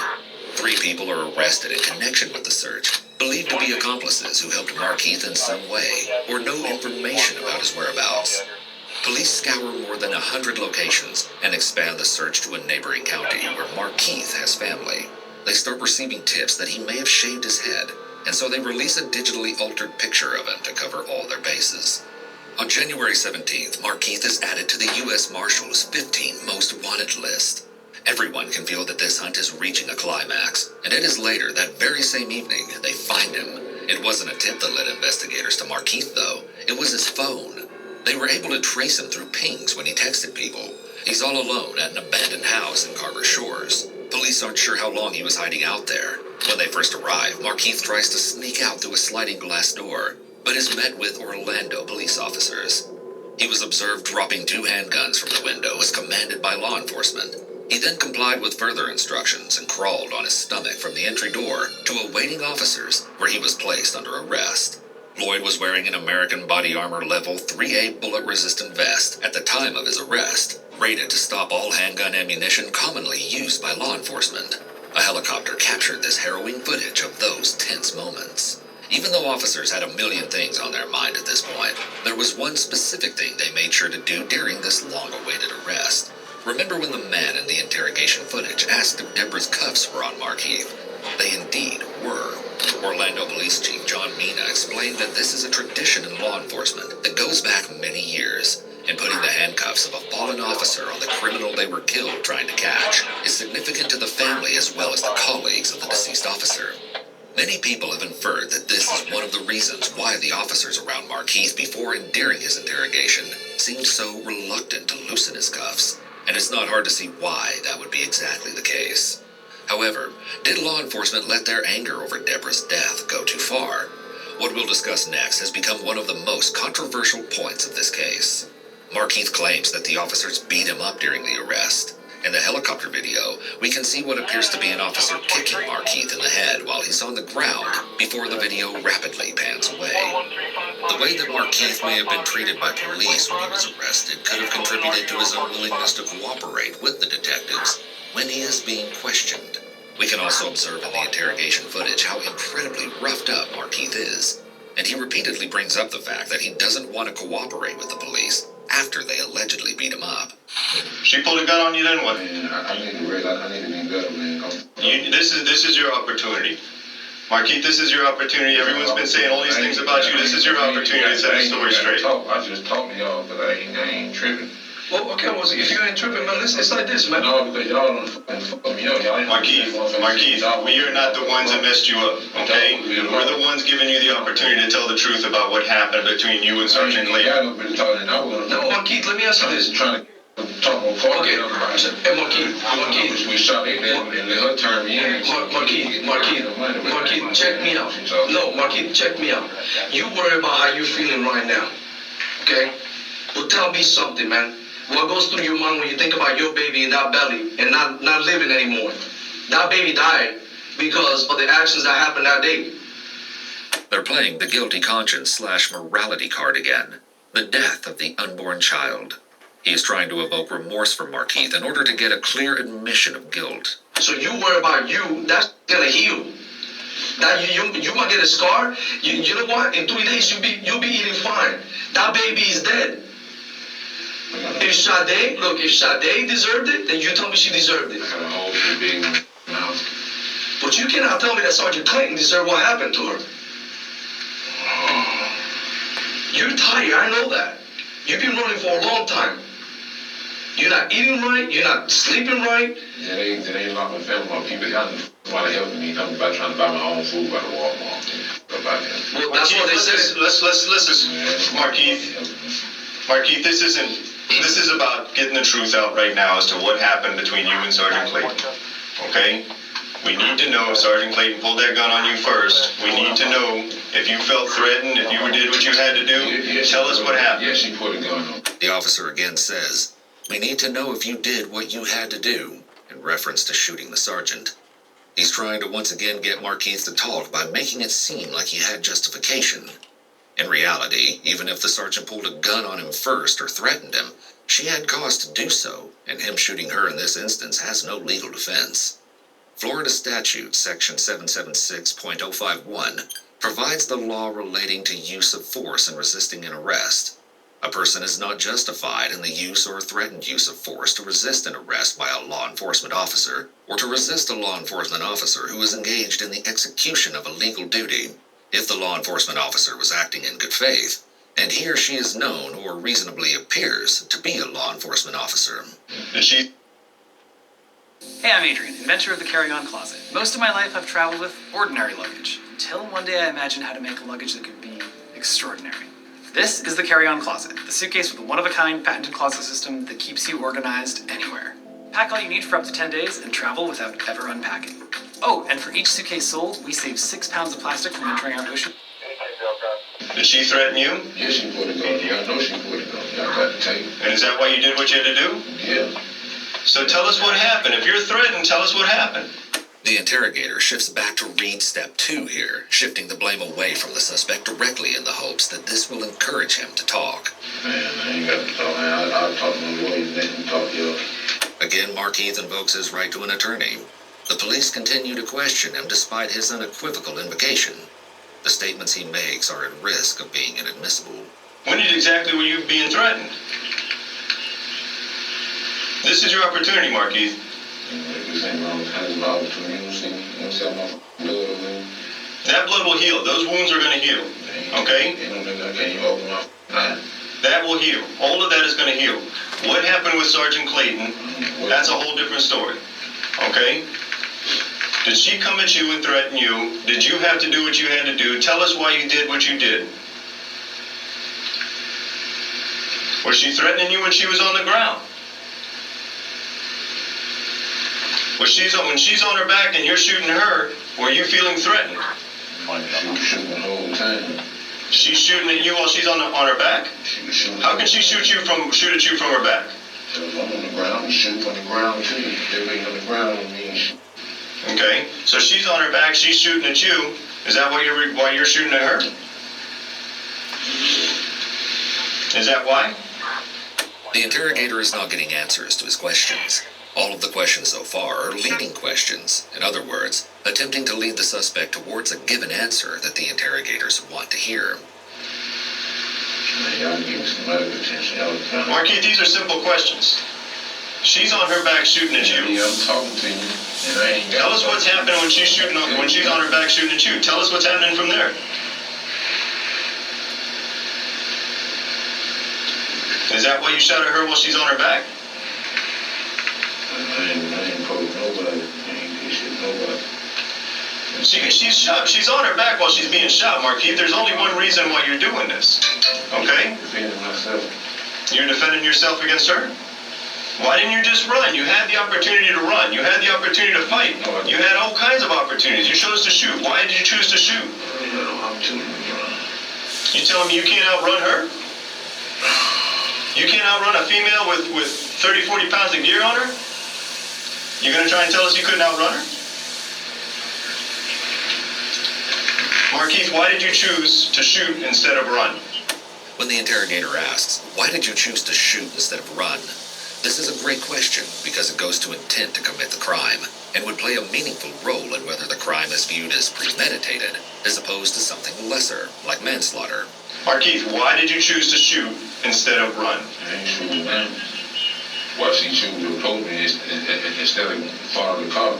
3 people are arrested in connection with the search, believed to be accomplices who helped Markeith in some way, or know information about his whereabouts. Police scour more than 100 locations and expand the search to a neighboring county where Markeith has family. They start receiving tips that he may have shaved his head, and so they release a digitally altered picture of him to cover all their bases. On January 17th, Markeith is added to the U.S. Marshals' 15 Most Wanted list. Everyone can feel that this hunt is reaching a climax, and it is later that very same evening they find him. It wasn't a tip that led investigators to Markeith, though. It was his phone. They were able to trace him through pings when he texted people. He's all alone at an abandoned house in Carver Shores. Police aren't sure how long he was hiding out there. When they first arrive, Markeith tries to sneak out through a sliding glass door, but is met with Orlando police officers. He was observed dropping 2 handguns from the window as commanded by law enforcement. He then complied with further instructions and crawled on his stomach from the entry door to awaiting officers, where he was placed under arrest. Loyd was wearing an American Body Armor Level 3A bullet-resistant vest at the time of his arrest, rated to stop all handgun ammunition commonly used by law enforcement. A helicopter captured this harrowing footage of those tense moments. Even though officers had a million things on their mind at this point, there was one specific thing they made sure to do during this long-awaited arrest. Remember when the man in the interrogation footage asked if Deborah's cuffs were on Markeith? They indeed were. Orlando Police Chief John Mina explained that this is a tradition in law enforcement that goes back many years. and putting the handcuffs of a fallen officer on the criminal they were killed trying to catch is significant to the family as well as the colleagues of the deceased officer. Many people have inferred that this is one of the reasons why the officers around Markeith before and during his interrogation seemed so reluctant to loosen his cuffs, and it's not hard to see why that would be exactly the case. However, did law enforcement let their anger over Deborah's death go too far? What we'll discuss next has become one of the most controversial points of this case. Markeith claims that the officers beat him up during the arrest. In the helicopter video, we can see what appears to be an officer kicking Markeith in the head while he's on the ground before the video rapidly pans away. The way that Markeith may have been treated by police when he was arrested could have contributed to his unwillingness to cooperate with the detectives when he is being questioned. We can also observe in the interrogation footage how incredibly roughed up Markeith is, and he repeatedly brings up the fact that he doesn't want to cooperate with the police after they allegedly beat him up. She pulled a gun on you, then what? Man, I need to realize I need to be better, man. This is your opportunity. Markeith, this is your opportunity. Everyone's been saying all these things about you. This is your opportunity to set the story straight. I just talk to y'all, but I ain't tripping. Well, okay, well, if you ain't tripping, man, it's like this, man. No, because y'all don't fuck me up. Markeith, we are not the ones that messed you up, okay? We're the ones giving you the opportunity to tell the truth about what happened between you and Sergeant Clayton. No, Markeith, let me ask you this. Trying to talk on phone. Okay, hey, Markeith, we shot it and let her turn me in. Markeith, check me out. No, Markeith, check me out. You worry about how you're feeling right now, okay? Well, tell me something, man. What goes through your mind when you think about your baby in that belly and not living anymore? That baby died because of the actions that happened that day. They're playing the guilty conscience / morality card again. The death of the unborn child. He is trying to evoke remorse from Markeith in order to get a clear admission of guilt. So you worry about you, that's gonna heal. That you might get a scar. You know what? In 3 days you'll be eating fine. That baby is dead. If Sade deserved it, then you tell me she deserved it. But you cannot tell me that Sergeant Clayton deserved what happened to her. You're tired, I know that. You've been running for a long time. You're not eating right, you're not sleeping right. Yeah, they ain't locked my family. My people want to help me. I'm about trying to buy my own food by the Walmart. Well, that's what they said. Let's listen, Markeith, this is about getting the truth out right now as to what happened between you and Sergeant Clayton. Okay? We need to know if Sergeant Clayton pulled that gun on you first. We need to know if you felt threatened, if you did what you had to do. Tell us what happened. Yes, she put a gun on. The officer again says, "We need to know if you did what you had to do," in reference to shooting the sergeant. He's trying to once again get Markeith to talk by making it seem like he had justification. In reality, even if the sergeant pulled a gun on him first or threatened him, she had cause to do so, and him shooting her in this instance has no legal defense. Florida Statute Section 776.051 provides the law relating to use of force in resisting an arrest. A person is not justified in the use or threatened use of force to resist an arrest by a law enforcement officer, or to resist a law enforcement officer who is engaged in the execution of a legal duty, if the law enforcement officer was acting in good faith, and he or she is known or reasonably appears to be a law enforcement officer. Hey, I'm Adrian, inventor of the carry-on closet. Most of my life I've traveled with ordinary luggage, until one day I imagined how to make luggage that could be extraordinary. This is the carry-on closet, the suitcase with a one-of-a-kind patented closet system that keeps you organized anywhere. Pack all you need for up to 10 days and travel without ever unpacking. Oh, and for each suitcase sold, we save 6 pounds of plastic from entering our ocean. Did she threaten you? Yes, she put a gun. I know she put a gun. I got the tape. And is that why you did what you had to do? Yeah. So tell us what happened. If you're threatened, tell us what happened. The interrogator shifts back to read step 2 here, shifting the blame away from the suspect directly in the hopes that this will encourage him to talk. Man, I ain't got to talk, man. I'll talk to my lawyers and let them talk to you. Again, Markeith invokes his right to an attorney. The police continue to question him despite his unequivocal invocation. The statements he makes are at risk of being inadmissible. When exactly were you being threatened? This is your opportunity, Markeith. That blood will heal. Those wounds are going to heal. Okay? Can you open my eye? That That will heal. All of that is going to heal. What happened with Sergeant Clayton, that's a whole different story. Okay? Did she come at you and threaten you? Did you have to do what you had to do? Tell us why you did what you did. Was she threatening you when she was on the ground? When she's on her back and you're shooting her, were you feeling threatened? She was shooting the whole time. She's shooting at you while she's on her back? She was shooting. How can she shoot at you from her back? I'm on the ground, shoot from the ground too. Everybody on the ground with me. Okay, so she's on her back, she's shooting at you. Is that why you're shooting at her? Is that why? The interrogator is not getting answers to his questions. All of the questions so far are leading questions. In other words, attempting to lead the suspect towards a given answer that the interrogators want to hear. Y'all give me some medical attention. Markeith, these are simple questions. She's on her back shooting at you. Yeah, I'm talking to you. And I ain't got Tell us what's happening when she's when she's on her back shooting at you. Tell us what's happening from there. Is that why you shot at her while she's on her back? I ain't poking nobody. I ain't did shit nobody. She's shot. She's on her back while she's being shot, Markeith. There's only one reason why you're doing this. Okay? Defending myself. You're defending yourself against her? Why didn't you just run? You had the opportunity to run. You had the opportunity to fight. You had all kinds of opportunities. You chose to shoot. Why did you choose to shoot? You telling me you can't outrun her? You can't outrun a female with 30, 40 pounds of gear on her? You're going to try and tell us you couldn't outrun her? Markeith, why did you choose to shoot instead of run? When the interrogator asks, why did you choose to shoot instead of run? This is a great question because it goes to intent to commit the crime and would play a meaningful role in whether the crime is viewed as premeditated as opposed to something lesser, like manslaughter. Markeith, why did you choose to shoot instead of run? I ain't shooting now. Why she choose to approach me instead of follow the car?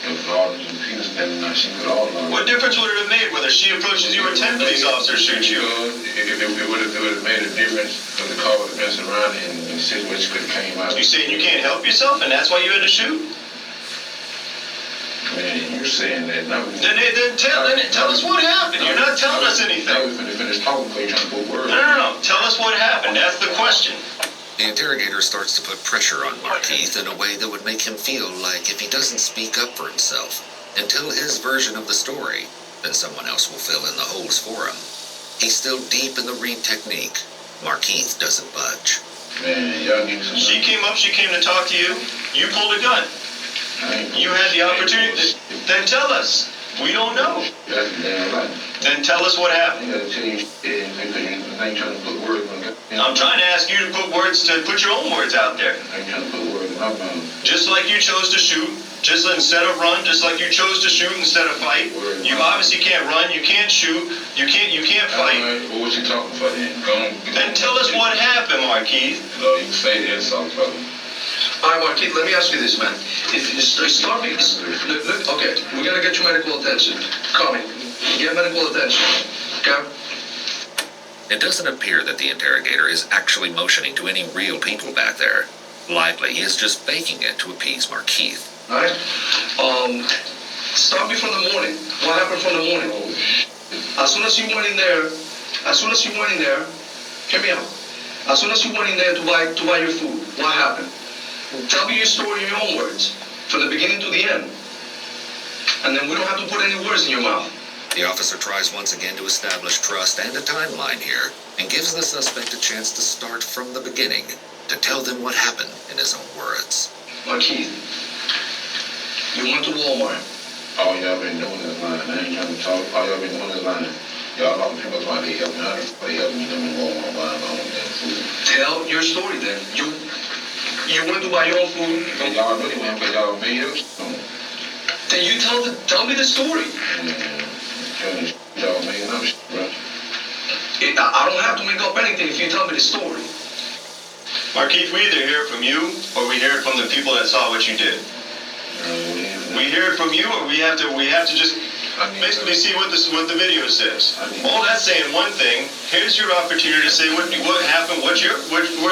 If all the people standing there, she could all know. What difference would it have made whether she approaches you or 10 police officers shoot you? It would have made a difference because the car would have been around and the situation could have came out. You saying you can't help yourself and that's why you had to shoot? Man, you're saying that now. Then tell us what happened. You're not telling us anything. Now we're finna finish talking before you trying to put words. No. Tell us what happened. That's the question. The interrogator starts to put pressure on Markeith in a way that would make him feel like if he doesn't speak up for himself and tell his version of the story, then someone else will fill in the holes for him. He's still deep in the Reed technique. Markeith doesn't budge. Man, y'all give me some. She came to talk to you. You pulled a gun. You had the opportunity. Then tell us. We don't know. That's damn right. Then tell us what happened. I gotta tell you because you ain't trying to put words on it. I'm trying to ask you to put your own words out there. I ain't trying to put words in my mouth. Just like you chose to shoot, just instead of run, just like you chose to shoot instead of fight. You obviously can't run, you can't shoot, you can't fight. Well, what you talking about then? Then tell us what happened, Markeith. No, you can say that song, brother. All right, Markeith, let me ask you this, man. Okay, we're gonna get you medical attention. Call me. Get medical attention, okay? It doesn't appear that the interrogator is actually motioning to any real people back there. Likely, he is just faking it to appease Markeith. All right? Start me from the morning. What happened from the morning? As soon as you went in there, hear me out. As soon as you went in there to buy your food, what happened? Tell me your story in your own words, from the beginning to the end. And then we don't have to put any words in your mouth. The officer tries once again to establish trust and a timeline here, and gives the suspect a chance to start from the beginning, to tell them what happened in his own words. Markeith, you went to Walmart. All y'all been doing is lying. I ain't trying to talk. All y'all been doing is lying. Y'all know people why they help me out. They help me them in Walmart buying my own damn food. Tell your story then. You went to buy your own food. And y'all really went because y'all made it. Then you tell me the story. Y'all making up shit, bro. I don't have to make up anything if you tell me the story. Markeith, we either hear it from you or we hear it from the people that saw what you did. We hear it from you or we have to just Basically, see what the video says. All that's saying one thing. Here's your opportunity to say what happened. Where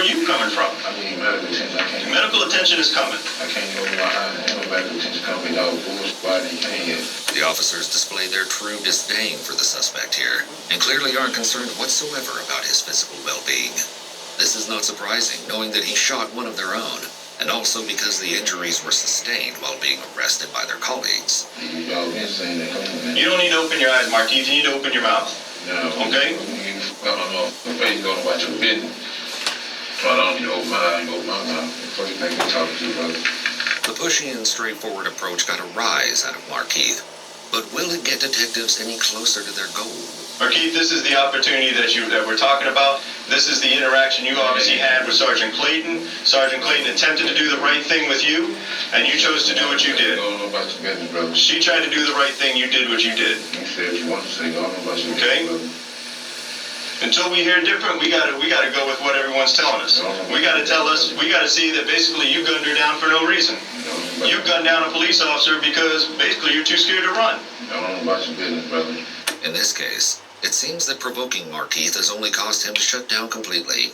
you coming from? I need medical attention. I can't. Medical attention is coming. I can't go behind. No medical attention coming. No bullshit. Why they can't get? The officers display their true disdain for the suspect here, and clearly aren't concerned whatsoever about his physical well-being. This is not surprising, knowing that he shot one of their own, and also because the injuries were sustained while being arrested by their colleagues. You don't need to open your eyes, Markeith. You need to open your mouth. No. Okay? You going about your business. So I don't need to open my eyes, open my mouth. First thing I talk to you, brother. The pushy and straightforward approach got a rise out of Markeith, but will it get detectives any closer to their goal? Markeith, this is the opportunity that we're talking about. This is the interaction you obviously had with Sergeant Clayton. Sergeant Clayton attempted to do the right thing with you, and you chose to do what you did. I don't know about your business, brother. She tried to do the right thing, you did what you did. You said what you want to say. I don't know about your Okay? business, brother. Until we hear different, we gotta go with what everyone's telling us. We gotta see that basically you gunned her down for no reason. You gunned down a police officer because basically you're too scared to run. I don't know about your business, brother. In this case, it seems that provoking Markeith has only caused him to shut down completely.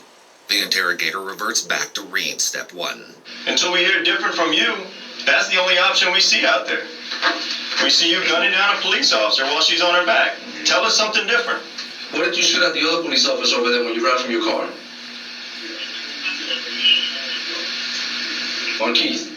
The interrogator reverts back to read step 1. Until we hear different from you, that's the only option we see out there. We see you gunning down a police officer while she's on her back. Tell us something different. What did you shoot at the other police officer over there when you ran from your car? Markeith,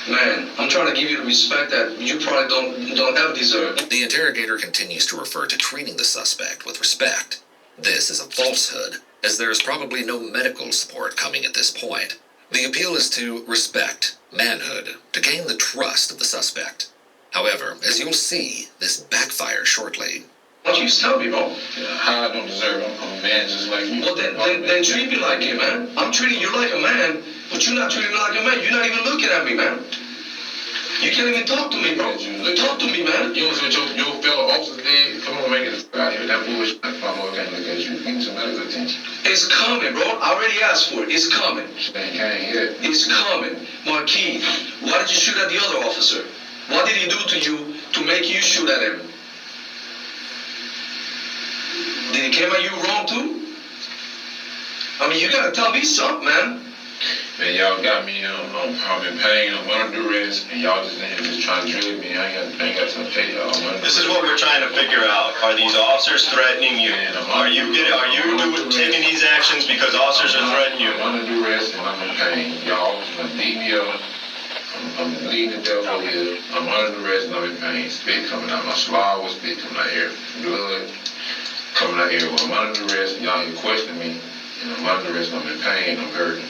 man, I'm trying to give you the respect that you probably don't ever deserve. The interrogator continues to refer to treating the suspect with respect. This is a falsehood, as there is probably no medical support coming at this point. The appeal is to respect, manhood, to gain the trust of the suspect. However, as you'll see, this backfires shortly. Why don't you just tell me, bro? How I don't deserve it. I'm a man just like you. Well, then treat me like it, man. I'm treating you like a man, but you're not treating me like a man. You're not even looking at me, man. You can't even talk to me, bro. Talk to me, man. You know what your fellow officers did? Come on, make it out here. That bullshit. My boy can't look at you. Give me some medical attention. It's coming, bro. I already asked for it. It's coming. They can't hear it. It's coming. Markeith, why did you shoot at the other officer? What did he do to you to make you shoot at him? Did he come at you wrong too? I mean, you gotta tell me something, man. Man, y'all got me, I'm in pain, I'm under duress, and y'all just trying to drill me. I ain't got to pay y'all. This is what we're trying to figure out. Are these officers threatening you? Are you taking these actions because officers are threatening you? I'm under duress and I'm in pain. Y'all beat me up. I'm bleeding to death over here. I'm under duress and I'm in pain. Spit coming out. My swallow was spit coming out here. Blood coming out here. Well, I'm under duress and y'all questioning me. And I'm under duress and I'm in pain. I'm hurting.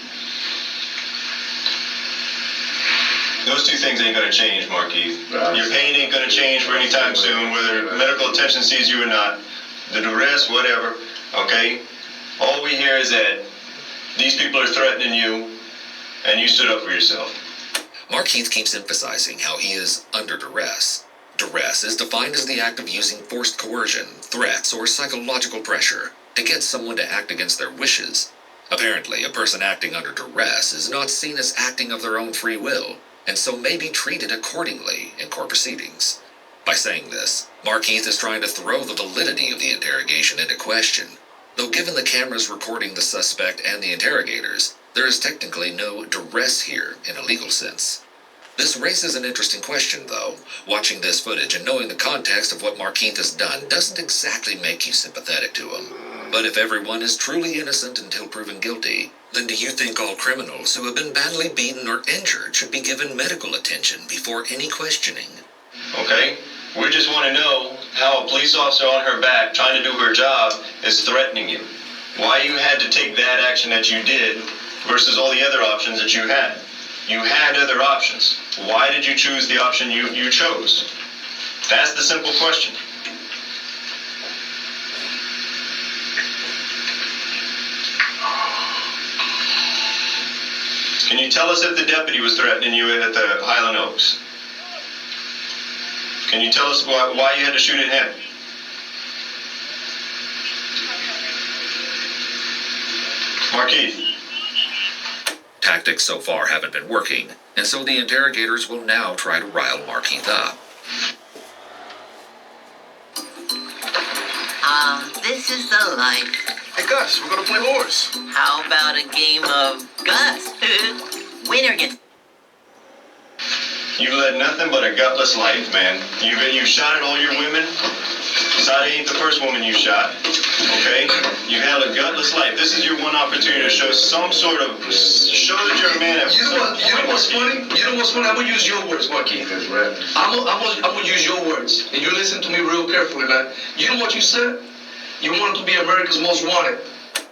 Those two things ain't gonna change, Markeith. Your pain ain't gonna change for any time soon, whether medical attention sees you or not. The duress, whatever, okay? All we hear is that these people are threatening you, and you stood up for yourself. Markeith keeps emphasizing how he is under duress. Duress is defined as the act of using forced coercion, threats, or psychological pressure to get someone to act against their wishes. Apparently, a person acting under duress is not seen as acting of their own free will, and so may be treated accordingly in court proceedings. By saying this, Markeith is trying to throw the validity of the interrogation into question. Though given the cameras recording the suspect and the interrogators, there is technically no duress here in a legal sense. This raises an interesting question, though. Watching this footage and knowing the context of what Markeith has done doesn't exactly make you sympathetic to him. But if everyone is truly innocent until proven guilty, then do you think all criminals who have been badly beaten or injured should be given medical attention before any questioning? Okay? We just want to know how a police officer on her back trying to do her job is threatening you. Why you had to take that action that you did versus all the other options that you had. You had other options. Why did you choose the option you chose? That's the simple question. Can you tell us if the deputy was threatening you at the Highland Oaks? Can you tell us why you had to shoot at him? Markeith. Tactics so far haven't been working, and so the interrogators will now try to rile Markeith up. This is the life. Hey, Gus, we're gonna play horse. How about a game of Gus? Winner gets. You led nothing but a gutless life, man. You shot at all your women. Sadi ain't the first woman you shot. Okay? You had a gutless life. This is your one opportunity to show some sort of that you're a man. You know what's funny? I'm gonna use your words, Markeith. I'm gonna use your words, and you listen to me real carefully, man. You know what you said? You wanted to be America's Most Wanted.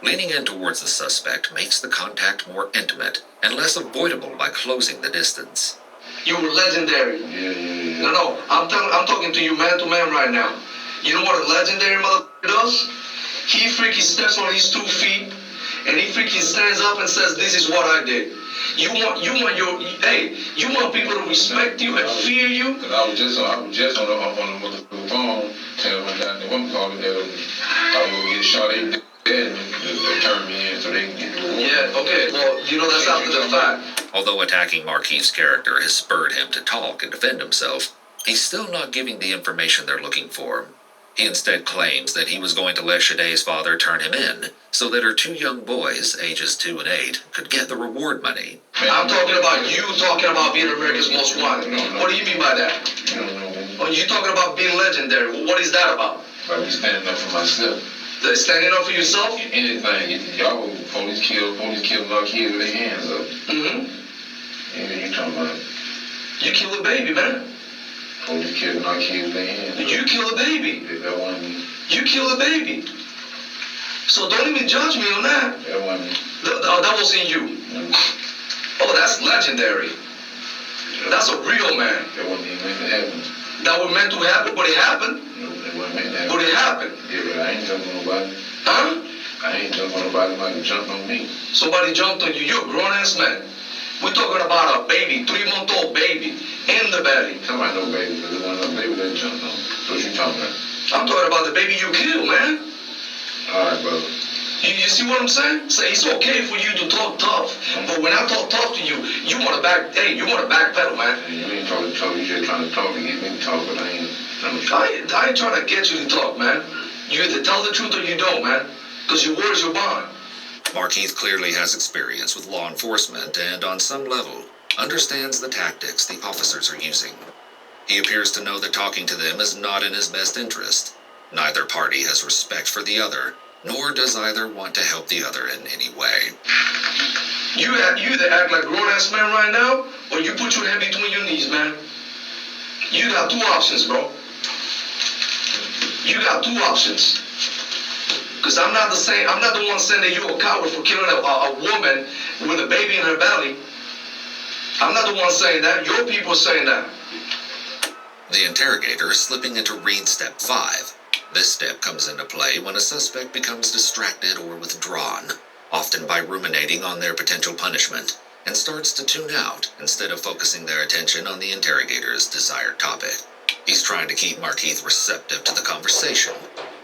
Leaning in towards the suspect makes the contact more intimate and less avoidable by closing the distance. You were legendary. Yeah. No, I'm talking to you man to man right now. You know what a legendary motherfucker does? He freaking steps on his 2 feet, and he freaking stands up and says, "This is what I did." You want people to respect you and fear you. Cause I was just on the motherfucking phone telling my goddamn woman called me that I was gonna get shot in the dead and they turned me in so they can get the Yeah, okay. Well, that's after the fact. Although attacking Markeith's character has spurred him to talk and defend himself, he's still not giving the information they're looking for. He instead claims that he was going to let Shaday's father turn him in so that her 2 young boys, ages 2 and 8, could get the reward money. I'm talking about you talking about being America's Most Wanted. What do you mean by that? Well, you talking about being legendary. What is that about? By me standing up for myself. Standing up for yourself? Anything. Y'all police kill our kids with their hands up. Mm-hmm. Yeah, you talking about? You kill a baby, man. Police killing our kids with their hands up. You kill a baby. That wasn't me. You kill a baby. So don't even judge me on that. That wasn't me. That wasn't you. Mm-hmm. Oh, that's legendary. That's a real man. That wasn't even meant to happen. That was meant to happen, but it happened. No, that wasn't meant to happen. But it happened. Yeah, but I ain't jumping on nobody. Huh? I ain't jumping on nobody. Somebody jumped on me. Somebody jumped on you. You're a grown-ass man. We're talking about a baby, 3-month-old baby, in the belly. Somebody no baby, because there wasn't no baby that jumped on me. What you talking about? I'm talking about the baby you killed, man. All right, brother. You see what I'm saying? Say it's okay for you to talk tough, but when I talk tough to you, you want to backpedal, man. You ain't talking tough. You just trying to talk to get me to talk, but I ain't trying to get you to talk, man. You either tell the truth or you don't, man. Because your word is your bond. Markeith clearly has experience with law enforcement and, on some level, understands the tactics the officers are using. He appears to know that talking to them is not in his best interest. Neither party has respect for the other, nor does either want to help the other in any way. You either act like grown-ass man right now, or you put your head between your knees, man. You got 2 options, bro. You got 2 options. Because I'm not the one saying that you're a coward for killing a woman with a baby in her belly. I'm not the one saying that. Your people are saying that. The interrogator is slipping into read step 5. This step comes into play when a suspect becomes distracted or withdrawn, often by ruminating on their potential punishment, and starts to tune out instead of focusing their attention on the interrogator's desired topic. He's trying to keep Markeith receptive to the conversation.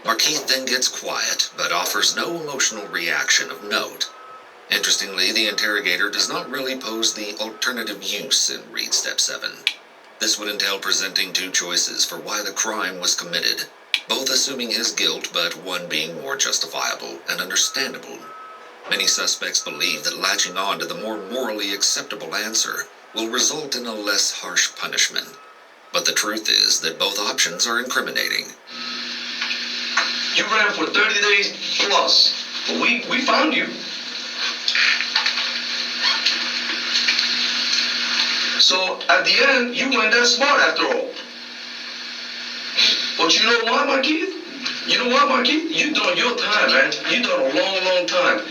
Markeith then gets quiet, but offers no emotional reaction of note. Interestingly, the interrogator does not really pose the alternative use in read step 7. This would entail presenting 2 choices for why the crime was committed, both assuming his guilt, but one being more justifiable and understandable. Many suspects believe that latching on to the more morally acceptable answer will result in a less harsh punishment. But the truth is that both options are incriminating. You ran for 30 days plus, but we found you. So at the end, you weren't that smart after all. But you know what, Markeith? You done your time, man. You done a long, long time.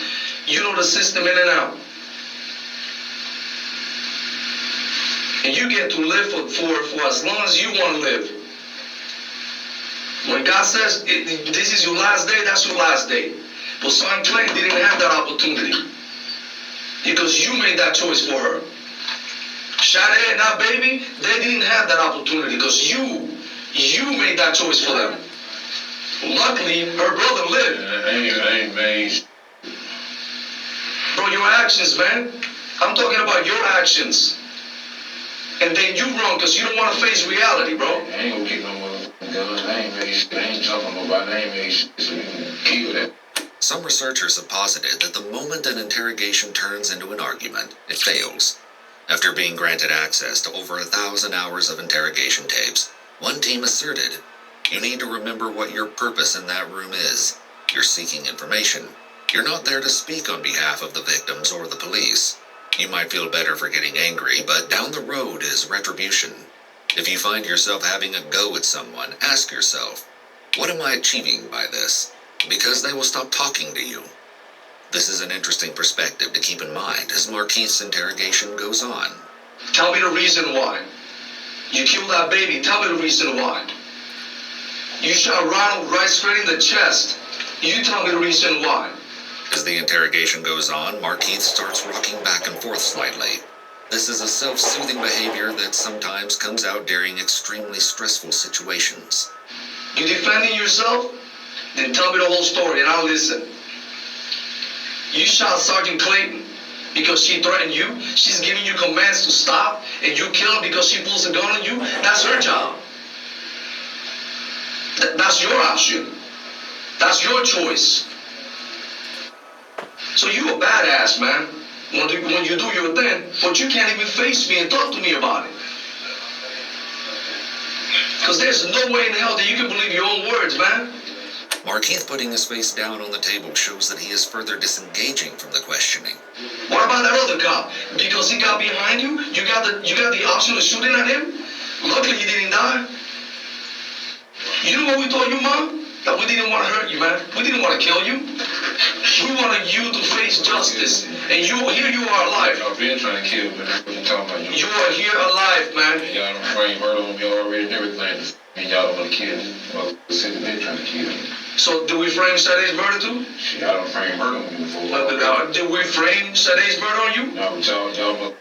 You know the system in and out. And you get to live for as long as you want to live. When God says, this is your last day, that's your last day. But Son Clay didn't have that opportunity. Because you made that choice for her. Shade and that baby, they didn't have that opportunity because you made that choice for them. Luckily, her brother lived. I ain't made. Bro, your actions, man. I'm talking about your actions. And then you wrong because you don't want to face reality, bro. I ain't gonna get no more guns. I ain't jumping nobody. I ain't made shit so you can kill that. Some researchers have posited that the moment an interrogation turns into an argument, it fails. After being granted access to over 1,000 hours of interrogation tapes, one team asserted, "You need to remember what your purpose in that room is. You're seeking information. You're not there to speak on behalf of the victims or the police. You might feel better for getting angry, but down the road is retribution. If you find yourself having a go at someone, ask yourself, what am I achieving by this? Because they will stop talking to you." This is an interesting perspective to keep in mind as Markeith's interrogation goes on. Tell me the reason why. You killed that baby. Tell me the reason why. You shot Ronald right straight in the chest. You tell me the reason why. As the interrogation goes on, Markeith starts rocking back and forth slightly. This is a self-soothing behavior that sometimes comes out during extremely stressful situations. You defending yourself? Then tell me the whole story and I'll listen. You shot Sergeant Clayton because she threatened you. She's giving you commands to stop, and you kill her because she pulls a gun on you. That's her job. That's your option. That's your choice. So you a badass, man. When you do your thing, but you can't even face me and talk to me about it. Because there's no way in hell that you can believe your own words, man. Markeith putting his face down on the table shows that he is further disengaging from the questioning. What about that other cop? Because he got behind you, you got the option of shooting at him? Luckily he didn't die. You know what we told you, Mom? That we didn't want to hurt you, man. We didn't want to kill you. We wanted you to face justice. And here you are alive. Y'all been trying to kill me, but that's what you talking about. You are here alive, man. Y'all done framed murder on me already and everything. And y'all don't want to kill me. Well, the city been trying to kill me. So do we frame Sade's murder too? Shit, y'all done framed murder on me before. Did we frame Sade's murder on you? No, but y'all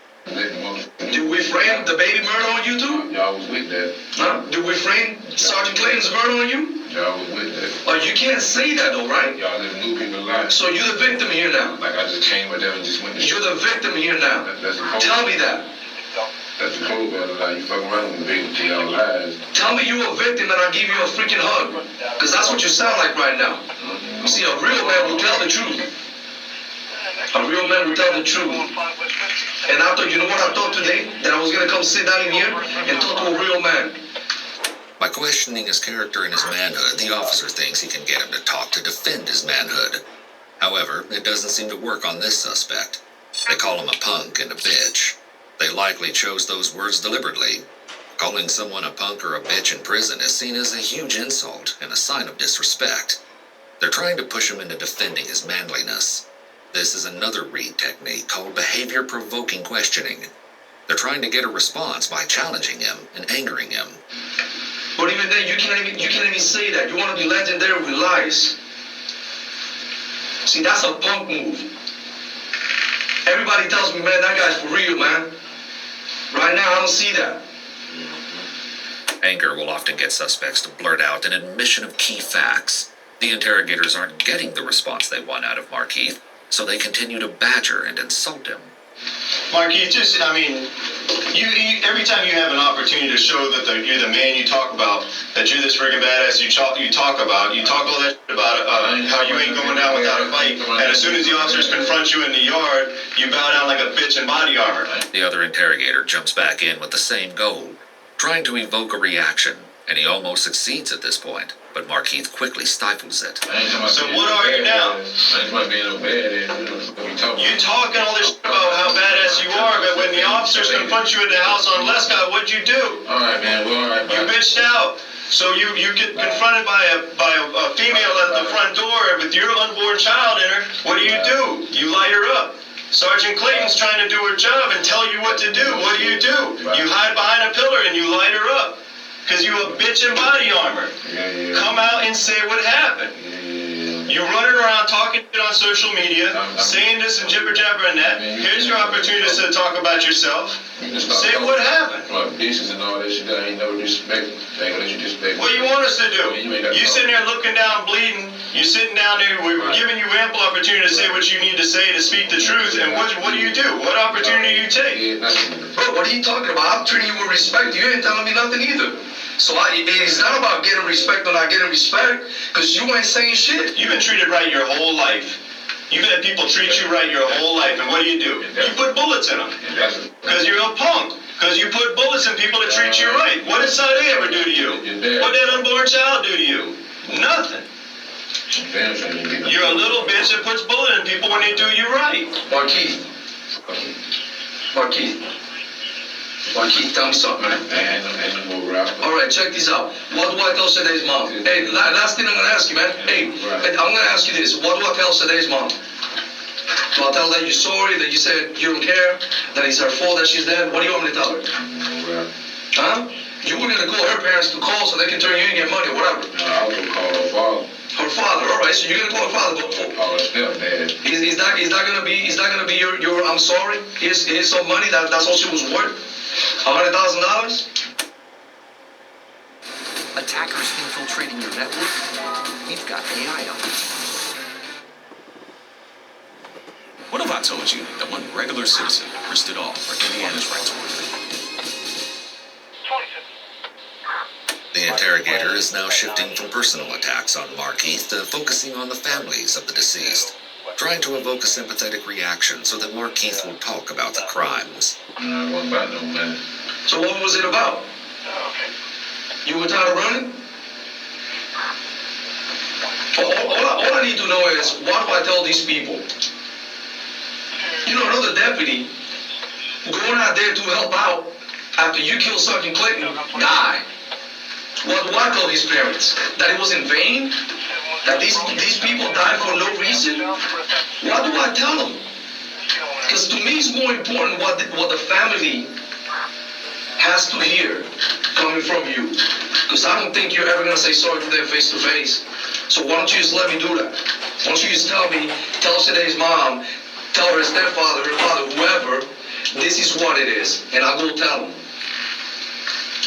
Did we frame the baby murder on you too? Y'all was with that. Huh? Did we frame Sergeant Clayton's murder on you? Y'all was with that. Oh, you can't say that though, right? Y'all let new people lie. So you're the victim here now. Like I just came with them and just went to You're the victim here now. That's the code. Tell me that. That's the code, brother. Like you fucking around with the baby till y'all lies. Tell me you're a victim and I'll give you a freaking hug. Because that's what you sound like right now. You see, a real man will tell the truth. A real man will tell the truth. And I thought, you know what I thought today? That I was going to come sit down in here and talk to a real man. By questioning his character and his manhood, the officer thinks he can get him to talk to defend his manhood. However, it doesn't seem to work on this suspect. They call him a punk and a bitch. They likely chose those words deliberately. Calling someone a punk or a bitch in prison is seen as a huge insult and a sign of disrespect. They're trying to push him into defending his manliness. This is another Reed technique called behavior-provoking questioning. They're trying to get a response by challenging him and angering him. But even then, you can't even say that. You want to be legendary with lies. See, that's a punk move. Everybody tells me, man, that guy's for real, man. Right now, I don't see that. Anger will often get suspects to blurt out an admission of key facts. The interrogators aren't getting the response they want out of Markeith, so they continue to badger and insult him. Markeith, you every time you have an opportunity to show that you're the man you talk about, that you're this friggin' badass you talk all that shit about how you ain't going down without a fight, and as soon as the officers confront you in the yard, you bow down like a bitch in body armor. The other interrogator jumps back in with the same goal, trying to evoke a reaction, and he almost succeeds at this point, but Markeith quickly stifles it. So what are you now? You talking all this shit about how badass you are, but when the officers confront you in the house on Lescott, what'd you do? Alright, man, we're alright. You bitched out. So you get confronted by a female at the front door with your unborn child in her. What do? You light her up. Sergeant Clayton's trying to do her job and tell you what to do. What do? You hide behind a pillar and you light her up. Because you a bitch in body armor. Yeah. Come out and say what happened. You running around talking shit on social media, saying this and jibber jabber and that. Here's your opportunity to talk about yourself. Say what happened. Like bitches and all that shit, I ain't no disrespect. They ain't gonna let you disrespect. What do you want us to do? You sitting there looking down, bleeding. You sitting down there. We're giving you ample opportunity to say what you need to say to speak the truth. And what do you do? What opportunity do you take? Bro, what are you talking about? I'm treating you with respect. You ain't telling me nothing either. So it's not about getting respect or not getting respect, because you ain't saying shit. You've been treated right your whole life. You've had people treat you right your whole life, and what do? You put bullets in them. Because you're a punk. Because you put bullets in people to treat you right. What did Sade ever do to you? What did that unborn child do to you? Nothing. You're a little bitch that puts bullets in people when they do you right. Markeith, tell me something, man. All right, check this out. What do I tell Sade's mom? Hey, last thing I'm gonna ask you, man. Hey, I'm gonna ask you this. What do I tell Sade's mom? Do I tell her that you're sorry, that you said you don't care, that it's her fault that she's dead? What do you want me to tell her? Huh? You were gonna call her parents to call so they can turn you in and get money or whatever. No, I was gonna call her father. Her father, all right. So you're gonna call her father, but Call her stepdad. is that gonna be your I'm sorry? Here's some money that's all she was worth. $100,000. Attackers infiltrating your network? We've got AI on it. What if I told you that one regular citizen risked it all for Indiana's right to work? The interrogator is now shifting from personal attacks on Markeith to focusing on the families of the deceased, trying to evoke a sympathetic reaction so that Markeith will talk about the crimes. What about no man? So what was it about? You were tired of running? All I need to know is, what do I tell these people? You know, another deputy going out there to help out after you kill Sergeant Clayton, die. What do I tell his parents? That it was in vain? That these people died for no reason? What do I tell them? Because to me it's more important what the family has to hear coming from you. Because I don't think you're ever going to say sorry to them face to face. So why don't you just let me do that? Why don't you just tell Sade's mom, tell her stepfather, her father, whoever, this is what it is. And I'll go tell them.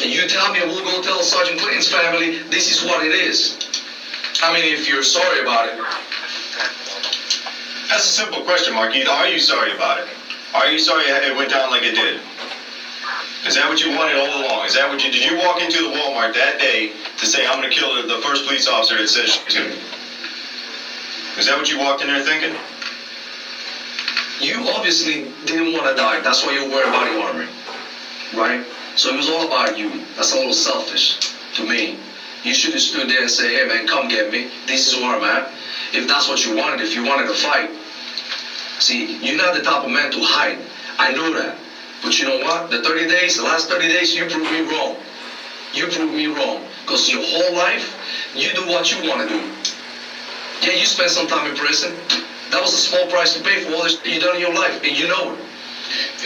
And you tell me, and we'll go tell Sergeant Clinton's family, this is what it is. I mean, if you're sorry about it. That's a simple question, Markeith. Are you sorry about it? Are you sorry it went down like it did? Is that what you wanted all along? Is that what did you walk into the Walmart that day to say, I'm going to kill the first police officer that says shit to me? Is that what you walked in there thinking? You obviously didn't want to die. That's why you wear body armor, right? So it was all about you. That's a little selfish to me. You should have stood there and say, hey man, come get me. This is where I'm at. If that's what you wanted, if you wanted to fight. See, you're not the type of man to hide. I know that. But you know what? The last 30 days, you proved me wrong. You proved me wrong. Because your whole life, you do what you want to do. Yeah, you spent some time in prison. That was a small price to pay for all this you done in your life, and you know it.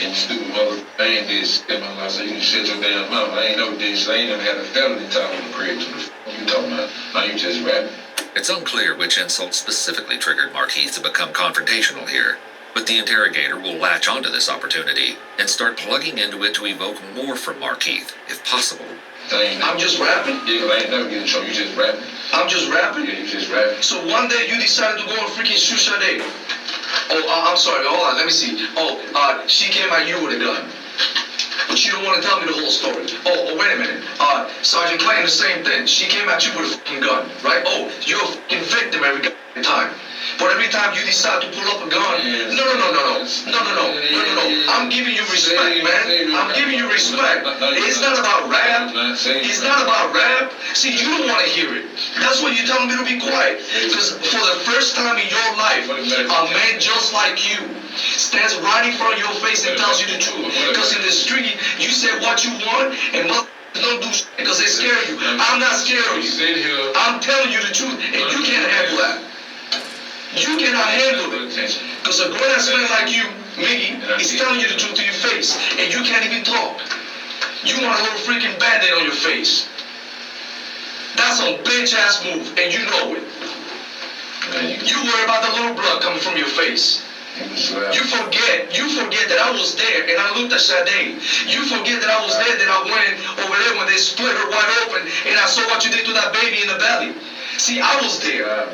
And you stupid mother, I ain't this. I said, you can shut your damn mouth. I ain't no this. I ain't never had a felony time in the crib. What you talking about? Now you just rapping. It's unclear which insult specifically triggered Markeith to become confrontational here, but the interrogator will latch onto this opportunity and start plugging into it to evoke more from Markeith, if possible. I'm just rapping? Yeah, I ain't never getting in trouble. You just rapping. I'm just rapping? Yeah, you just rapping. So one day you decided to go and freaking shoot Sade. Oh, I'm sorry. Hold on. Let me see. Oh, she came at you with a gun. But you don't want to tell me the whole story. Oh, wait a minute. Sergeant Clayton, the same thing. She came at you with a fucking gun, right? Oh, you're a fucking victim every time. But every time you decide to pull up a gun, no. I'm giving you respect, man. I'm giving you respect. It's not about rap. It's not about rap. See, you don't want to hear it. That's why you're telling me to be quiet. Because for the first time in your life, a man just like you stands right in front of your face and tells you the truth. Because in the street, you say what you want, and don't do shit because they scare you. I'm not scared of you. I'm telling you the truth, and you can't handle that. You cannot handle it. Because a grown-ass man like you, Miggy, is telling you the truth to your face, and you can't even talk. You want a little freaking band-aid on your face. That's a bitch-ass move, and you know it. You worry about the little blood coming from your face. You forget that I was there and I looked at Sade. You forget that I was there, that I went over there when they split her wide open and I saw what you did to that baby in the belly. See, I was there.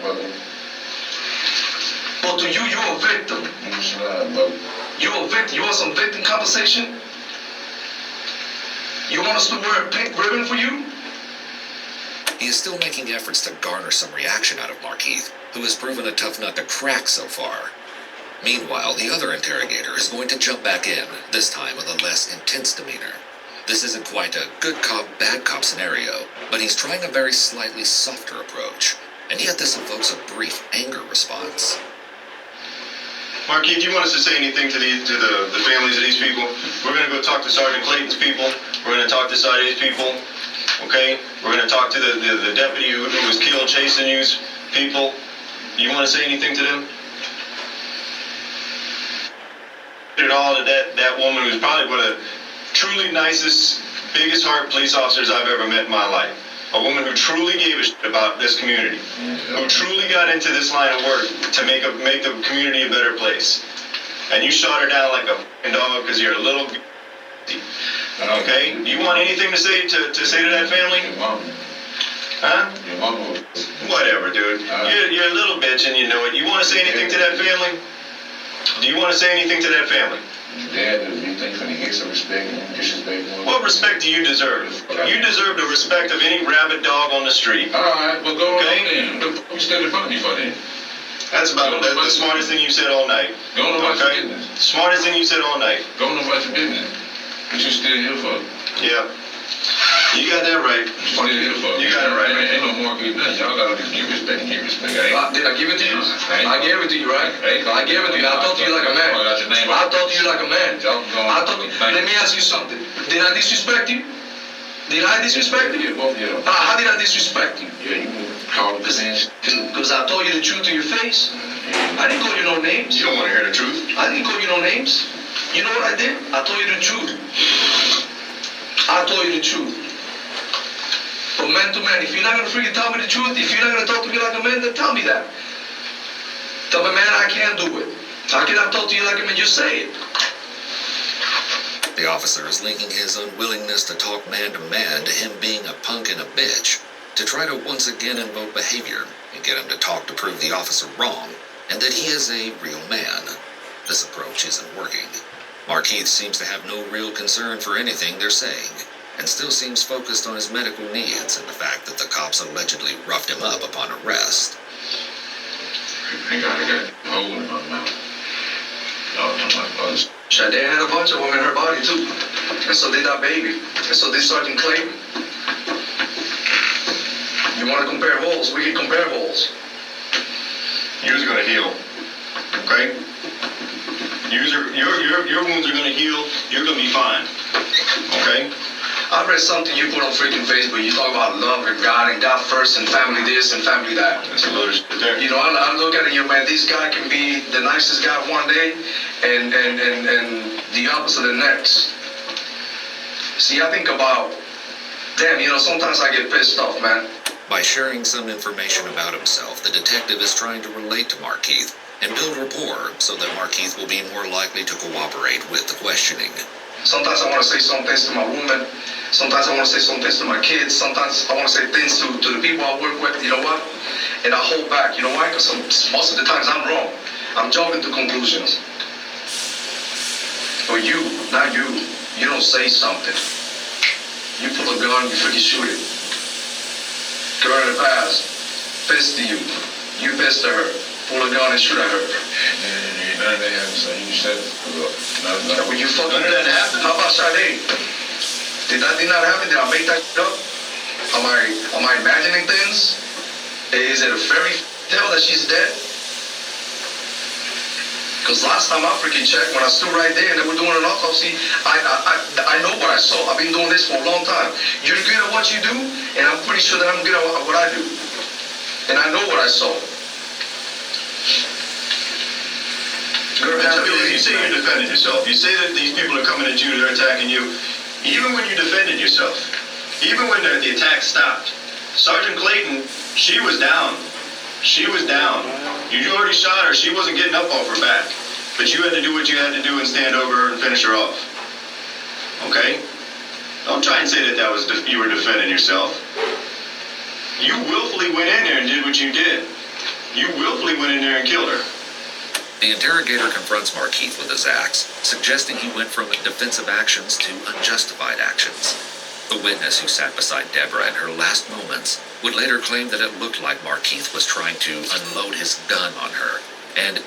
But to you, you're a victim. You're a victim. You want some victim compensation? You want us to wear a pink ribbon for you? He is still making efforts to garner some reaction out of Markeith, who has proven a tough nut to crack so far. Meanwhile, the other interrogator is going to jump back in, this time with a less intense demeanor. This isn't quite a good cop, bad cop scenario, but he's trying a very slightly softer approach, and yet this evokes a brief anger response. Markeith, do you want us to say anything to the families of these people? We're going to go talk to Sergeant Clayton's people. We're going to talk to Sadie's people. Okay? We're going to talk to the deputy who was killed chasing you's people. You want to say anything to them? It all to that woman who's probably one of the truly nicest, biggest heart police officers I've ever met in my life. A woman who truly gave a shit about this community, who truly got into this line of work to make the community a better place. And you shot her down like a f***ing dog because you're a little okay? Do you want anything to say to that family? Huh? Whatever, dude. You're a little bitch and you know it. You want to say anything to that family? Do you want to say anything to that family? Dad, you think you're gonna get some respect and disrespect? What respect do you deserve? You deserve the respect of any rabid dog on the street. Alright, well go on then. You still in front of me for then. That's about the smartest thing you said all night. Go on about your business. Smartest thing you said all night. Go on about your business. What you still here for? Yeah. You got that right. You got it right. Ain't no more good nothing. Y'all gotta give respect and give respect. Did I give it to you? I gave it to you, right? I gave it to you. I talked to you like a man. I talked to you like a man. Let me ask you something. Did I disrespect you? Did I disrespect you? How did I disrespect you? Yeah, you called the fans. Because I told you the truth to your face. I didn't call you no names. You don't want to hear the truth. I didn't call you no names. You know what I did? I told you the truth. I told you the truth. But man to man, if you're not going to freaking tell me the truth, if you're not going to talk to me like a man, then tell me that. Tell me, man, I can't do it. I cannot talk to you like a man, just say it. The officer is linking his unwillingness to talk man to man to him being a punk and a bitch, to try to once again invoke behavior and get him to talk to prove the officer wrong, and that he is a real man. This approach isn't working. Markeith seems to have no real concern for anything they're saying, and still seems focused on his medical needs and the fact that the cops allegedly roughed him up upon arrest. I got a hole in my mouth. Sade had a bunch of them in her body too. And so did that baby. And so did Sergeant Clayton. You want to compare holes? We can compare holes. Yours are going to heal. Okay? Your wounds are going to heal. You're going to be fine. Okay? I read something you put on freaking Facebook. You talk about love and God first and family this and family that. That's a load of shit there. You know, I look at it, man, this guy can be the nicest guy one day and the opposite the next. See, I think about, damn, you know, sometimes I get pissed off, man. By sharing some information about himself, the detective is trying to relate to Markeith and build rapport so that Markeith will be more likely to cooperate with the questioning. Sometimes I want to say some things to my woman. Sometimes I want to say some things to my kids. Sometimes I want to say things to the people I work with. You know what? And I hold back. You know why? Because most of the times I'm wrong. I'm jumping to conclusions. But you, not you, you don't say something. You pull a gun, you freaking shoot it. Girl in the past, pissed to you. You pissed to her. Pull a gun and shoot at her. None of that happened, so you said No. When you fucking none of that happened? How about Sade? Did that not happen? Did I make that shit up? Am I imagining things? Is it a fairy tale that she's dead? Because last time I freaking checked, when I stood right there and they were doing an autopsy, I know what I saw. I've been doing this for a long time. You're good at what you do, and I'm pretty sure that I'm good at what I do. And I know what I saw. You say you defended yourself. You say that these people are coming at you, they're attacking you. Even when you defended yourself, even when the attack stopped, Sergeant Clayton, she was down. She was down. You already shot her. She wasn't getting up off her back. But you had to do what you had to do and stand over her and finish her off. Okay? Don't try and say that was you were defending yourself. You willfully went in there and did what you did. You willfully went in there and killed her. The interrogator confronts Markeith with his acts, suggesting he went from defensive actions to unjustified actions. The witness who sat beside Deborah in her last moments would later claim that it looked like Markeith was trying to unload his gun on her, and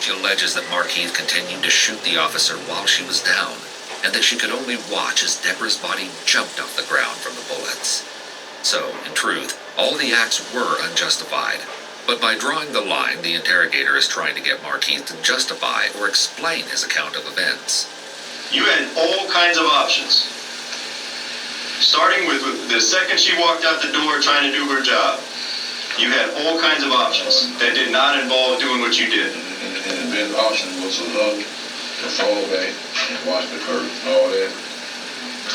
she alleges that Markeith continued to shoot the officer while she was down, and that she could only watch as Deborah's body jumped off the ground from the bullets. So, in truth, all the acts were unjustified. But by drawing the line, the interrogator is trying to get Markeith to justify or explain his account of events. You had all kinds of options. Starting with the second she walked out the door trying to do her job, you had all kinds of options that did not involve doing what you did. And the best option was to hug, to fall back, and watch the curtain, all that.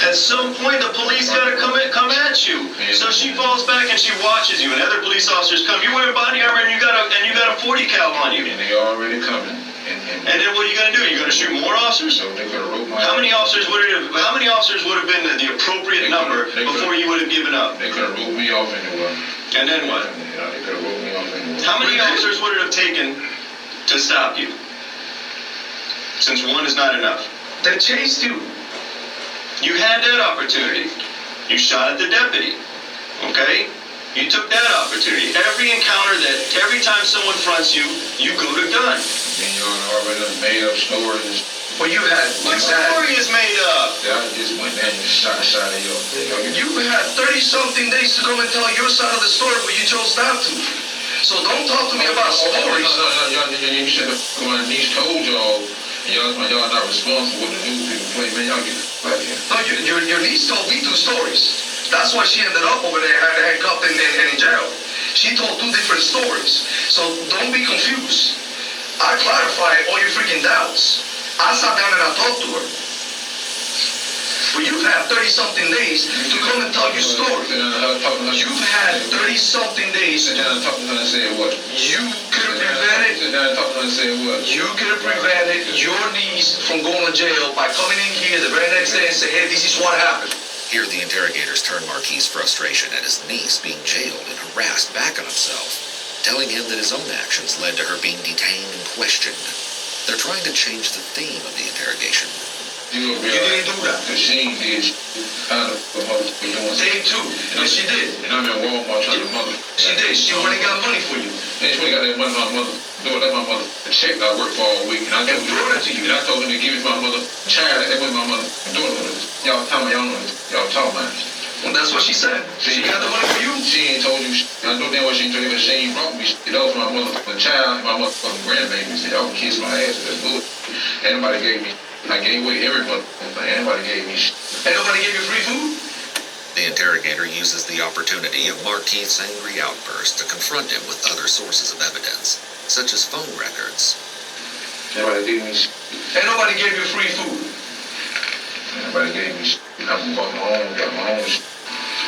At some point, the police gotta come at you. So she falls back and she watches you, and other police officers come. You're wearing body armor, and you got a 40 cal on you. And they already coming. And then what are you gonna do? You're gonna shoot more officers? So they're gonna rope my. How many officers would have been the appropriate number before you would have given up? They could have roped me off anyway. And then what? Yeah, they could have roped me off anyway. How many officers would it have taken to stop you? Since one is not enough. They chased you. You had that opportunity. You shot at the deputy. Okay? You took that opportunity. Every time someone fronts you, you go to gun. Then you already made up stories. Well, What story is made up? Yeah, I just went there and shot of you. You had 30-something days to come and tell your side of the story, but you chose not to. So don't talk to me about stories. No, you should have come on these told y'all. Y'all not responsible to do people play, man. Y'all get right here. No, your niece told me 2 stories. That's why she ended up over there handcuffed and in jail. She told 2 different stories. So don't be confused. I clarified all your freaking doubts. I sat down and I talked to her. But you've had 30-something days to come and tell your story. You've had 30-something days to say what? You could have prevented. You could have prevented your niece from going to jail by coming in here the very next day and say, hey, this is what happened. Here the interrogators turn Markeith's frustration at his niece being jailed and harassed back on himself, telling him that his own actions led to her being detained and questioned. They're trying to change the theme of the interrogation. You didn't do that. Because she did kind of doing They too. And she did. And I'm in Walmart trying to mother. She did. She already got money for you. And she got that money my mother doing. That's my mother check that I worked for all week. And I brought it to you. And I told them to give it to my mother child. That was my mother doing it. Y'all tell me, y'all talk about it. Well, that's what she said. She got the money for you. She ain't told you. I know damn well she ain't told you, but she ain't brought me. That was my motherfucking child and my motherfucking grandbaby. Said, y'all can kiss my ass with that bullet. Ain't nobody gave me. I gave away every motherfucking thing. Ain't nobody gave me shit. Ain't nobody gave you free food? The interrogator uses the opportunity of Markeith's angry outburst to confront him with other sources of evidence, such as phone records. Nobody gave me shit. Ain't nobody gave you free food? Nobody gave me shit. I bought my own, got my own shit.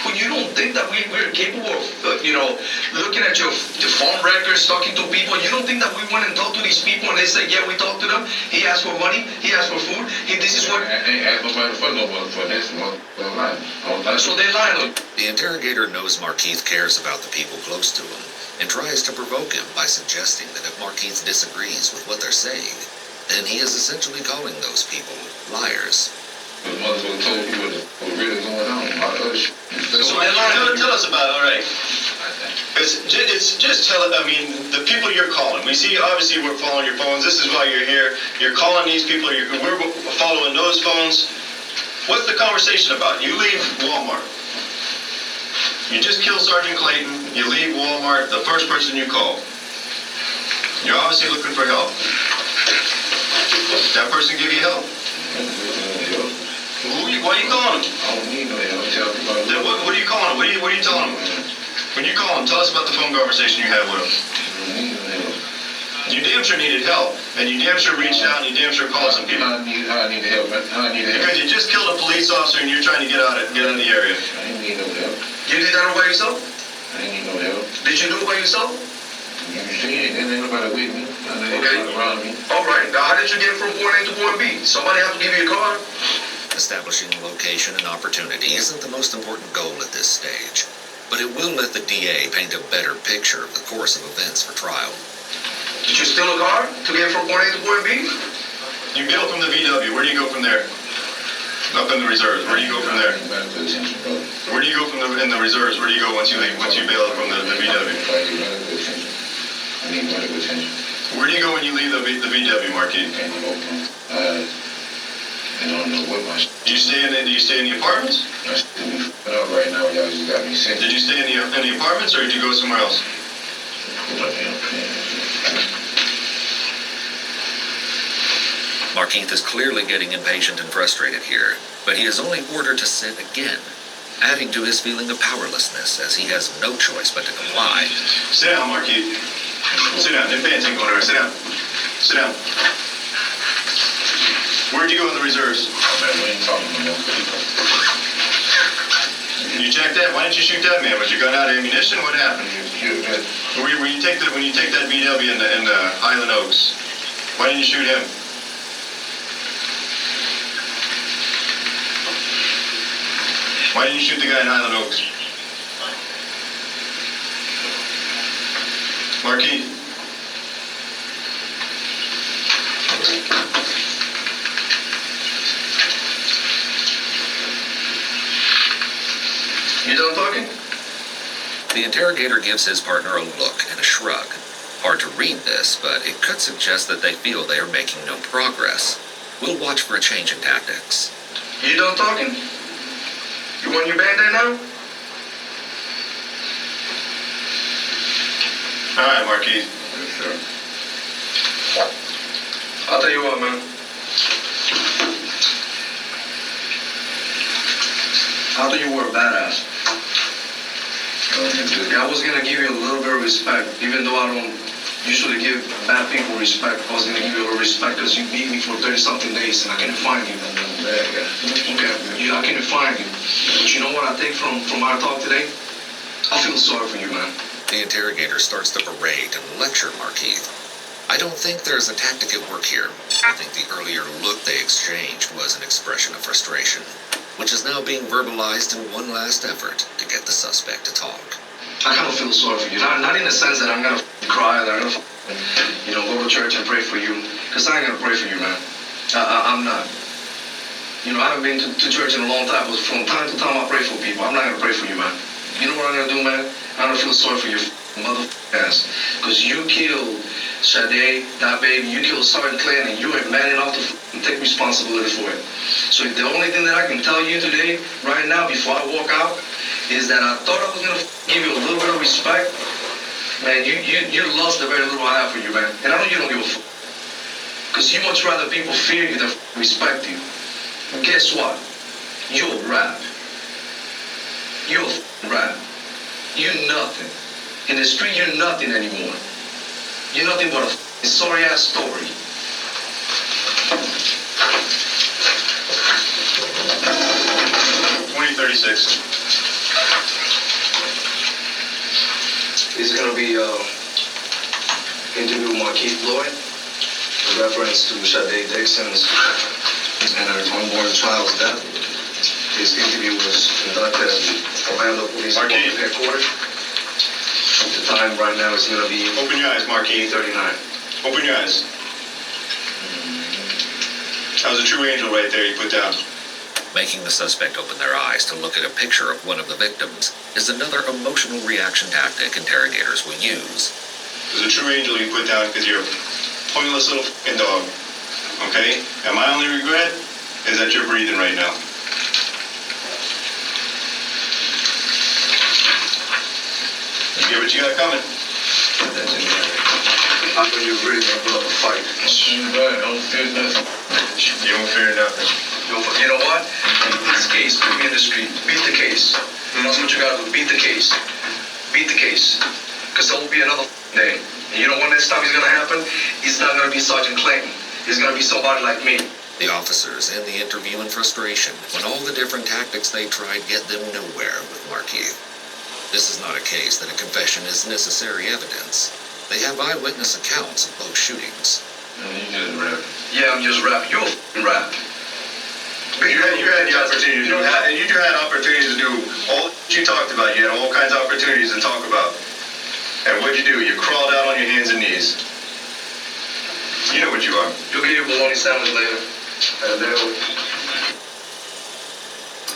Well, you don't think that we're capable of, looking at your phone records, talking to people? You don't think that we went and talked to these people and they said, yeah, we talked to them? He asked for money. He asked for food. This is what... I ain't asked nobody for no motherfucker. That's lying. So they lied. The interrogator knows Markeith cares about the people close to him and tries to provoke him by suggesting that if Markeith disagrees with what they're saying, then he is essentially calling those people liars. The motherfucker told you what was really going on. So tell us about it, all right. It's just tell it, I mean, the people you're calling. We see, obviously, we're following your phones. This is why you're here. You're calling these people. We're following those phones. What's the conversation about? You leave Walmart. You just killed Sergeant Clayton. You leave Walmart. The first person you call. You're obviously looking for help. That person give you help? Why are you calling him? I don't need no help. Then what are you calling him? What are you telling him? When you call him, tell us about the phone conversation you had with him. You damn sure needed help, and you damn sure reached out, and you damn sure called some people. I need help, man. Because you just killed a police officer, and you're trying to get out of the area. I ain't need no help. You did that all by yourself? I ain't need no help. Did you do it by yourself? You see it, and ain't nobody with me. Nobody around me. All right. Now, how did you get from point A to point B? Somebody have to give you a car? Establishing location and opportunity isn't the most important goal at this stage, but it will let the DA paint a better picture of the course of events for trial. Did you steal a car to get from point A to point B? You bail from the VW. Where do you go from there? Up in the reserves. Where do you go from there? Medical attention, brother. Where do you go from in the reserves? Where do you go once you leave? Once you bail from the VW? I need medical attention. I need medical attention. Where do you go when you leave the VW, Markeith? Can't even open. I don't know what my Do you stay in the apartments? I'm still up right now. Y'all just got me sick. Did you stay in the apartments or did you go somewhere else? Markeith is clearly getting impatient and frustrated here, but he is only ordered to sit again, adding to his feeling of powerlessness as he has no choice but to comply. Sit down, Markeith. Sit down. Them pants ain't going anywhere. Sit down. Sit down. Where'd you go in the reserves? Oh, man, we ain't talking no more. You checked that? Why didn't you shoot that man? Was your gun out of ammunition? What happened? When you take that VW in the Highland Oaks, why didn't you shoot him? Why didn't you shoot the guy in Highland Oaks? Markeith. You done talking? The interrogator gives his partner a look and a shrug. Hard to read this, but it could suggest that they feel they are making no progress. We'll watch for a change in tactics. You done talking? You want your band-aid now? All right, Markeith. Yes, sir. I'll tell you what, man. I thought you were a badass. I was gonna give you a little bit of respect, even though I don't usually give bad people respect. I was gonna give you a little respect because you beat me for 30-something days and I couldn't find you. Okay, I couldn't find you. But you know what I think from our talk today? I feel sorry for you, man. The interrogator starts to berate and lecture Markeith. I don't think there's a tactic at work here. I think the earlier look they exchanged was an expression of frustration, which is now being verbalized in one last effort to get the suspect to talk. I kind of feel sorry for you. Not in the sense that I'm gonna cry, that I'm gonna, go to church and pray for you. Because I ain't gonna pray for you, man. I'm not. I haven't been to church in a long time, but from time to time I pray for people. I'm not gonna pray for you, man. You know what I'm gonna do, man? I'm gonna feel sorry for your mother ass. Because you killed Sade, that baby, you killed Sergeant Clayton, and you ain't man enough to take responsibility for it. So the only thing that I can tell you today, right now, before I walk out, is that I thought I was gonna give you a little bit of respect. Man, you lost the very little I have for you, man. And I know you don't give a fuck. Because you much rather people fear you than respect you. And guess what? You're a rat. You're a rat. You're nothing. In the street, you're nothing anymore. You're nothing but a sorry-ass story. $20.36. This is going to be interview with Markeith Loyd in reference to Sade Dixon's and her unborn child's death. This interview was conducted at the Orlando Police Department headquarters. The time right now is going to be... Open your eyes, Markeith. 8:39. Open your eyes. That was a true angel right there you put down. Making the suspect open their eyes to look at a picture of one of the victims is another emotional reaction tactic interrogators will use. It was a true angel you put down because you're a pointless little f***ing dog. Okay? And my only regret is that you're breathing right now. You get what you got coming. I know you're really going to put up a fight. I don't fear nothing. You don't fear nothing. You know what? Beat this case. Put me in the street. Beat the case. That's what you got to do. Beat the case. Beat the case. Because there will be another day. And you know what next time is going to happen? It's not going to be Sergeant Clayton. It's going to be somebody like me. The officers end the interview in frustration when all the different tactics they tried get them nowhere with Markeith. This is not a case that a confession is necessary evidence. They have eyewitness accounts of both shootings. You just rap. Yeah, I'm just rapping. You're a rap. You had the opportunity to do that. You had opportunities to do all you talked about. You had all kinds of opportunities to talk about. And what'd you do? You crawled out on your hands and knees. You know what you are. You'll get your bologna sandwich later.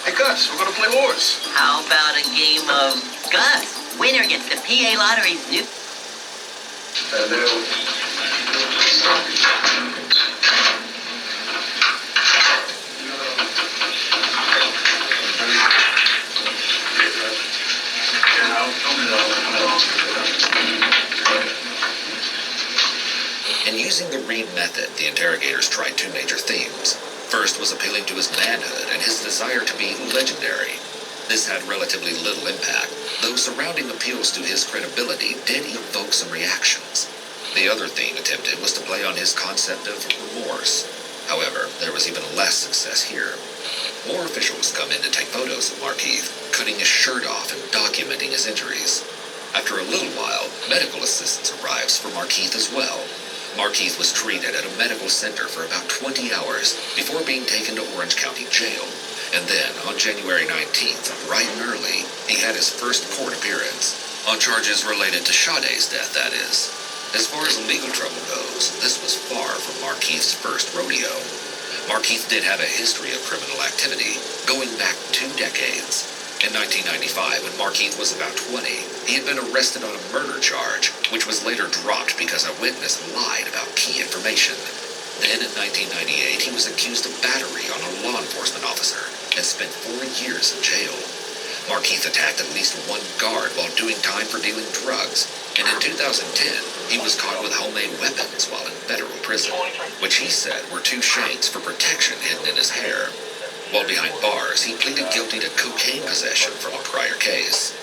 Hey, Gus, we're gonna play wars. How about a game of Gus? Winner gets the PA Lottery's new. In using the Reed method, the interrogators tried two major themes. First was appealing to his manhood and his desire to be legendary. This had relatively little impact, though surrounding appeals to his credibility did evoke some reactions. The other theme attempted was to play on his concept of remorse. However, there was even less success here. More officials come in to take photos of Markeith, cutting his shirt off and documenting his injuries. After a little while, medical assistance arrives for Markeith as well. Markeith was treated at a medical center for about 20 hours before being taken to Orange County Jail. And then, on January 19th, bright and early, he had his first court appearance. On charges related to Sade's death, that is. As far as legal trouble goes, this was far from Markeith's first rodeo. Markeith did have a history of criminal activity, going back 2 decades. In 1995, when Markeith was about 20, he had been arrested on a murder charge, which was later dropped because a witness lied about key information. Then in 1998, he was accused of battery on a law enforcement officer and spent 4 years in jail. Markeith attacked at least one guard while doing time for dealing drugs, and in 2010, he was caught with homemade weapons while in federal prison, which he said were 2 shanks for protection hidden in his hair. While behind bars, he pleaded guilty to cocaine possession from a prior case.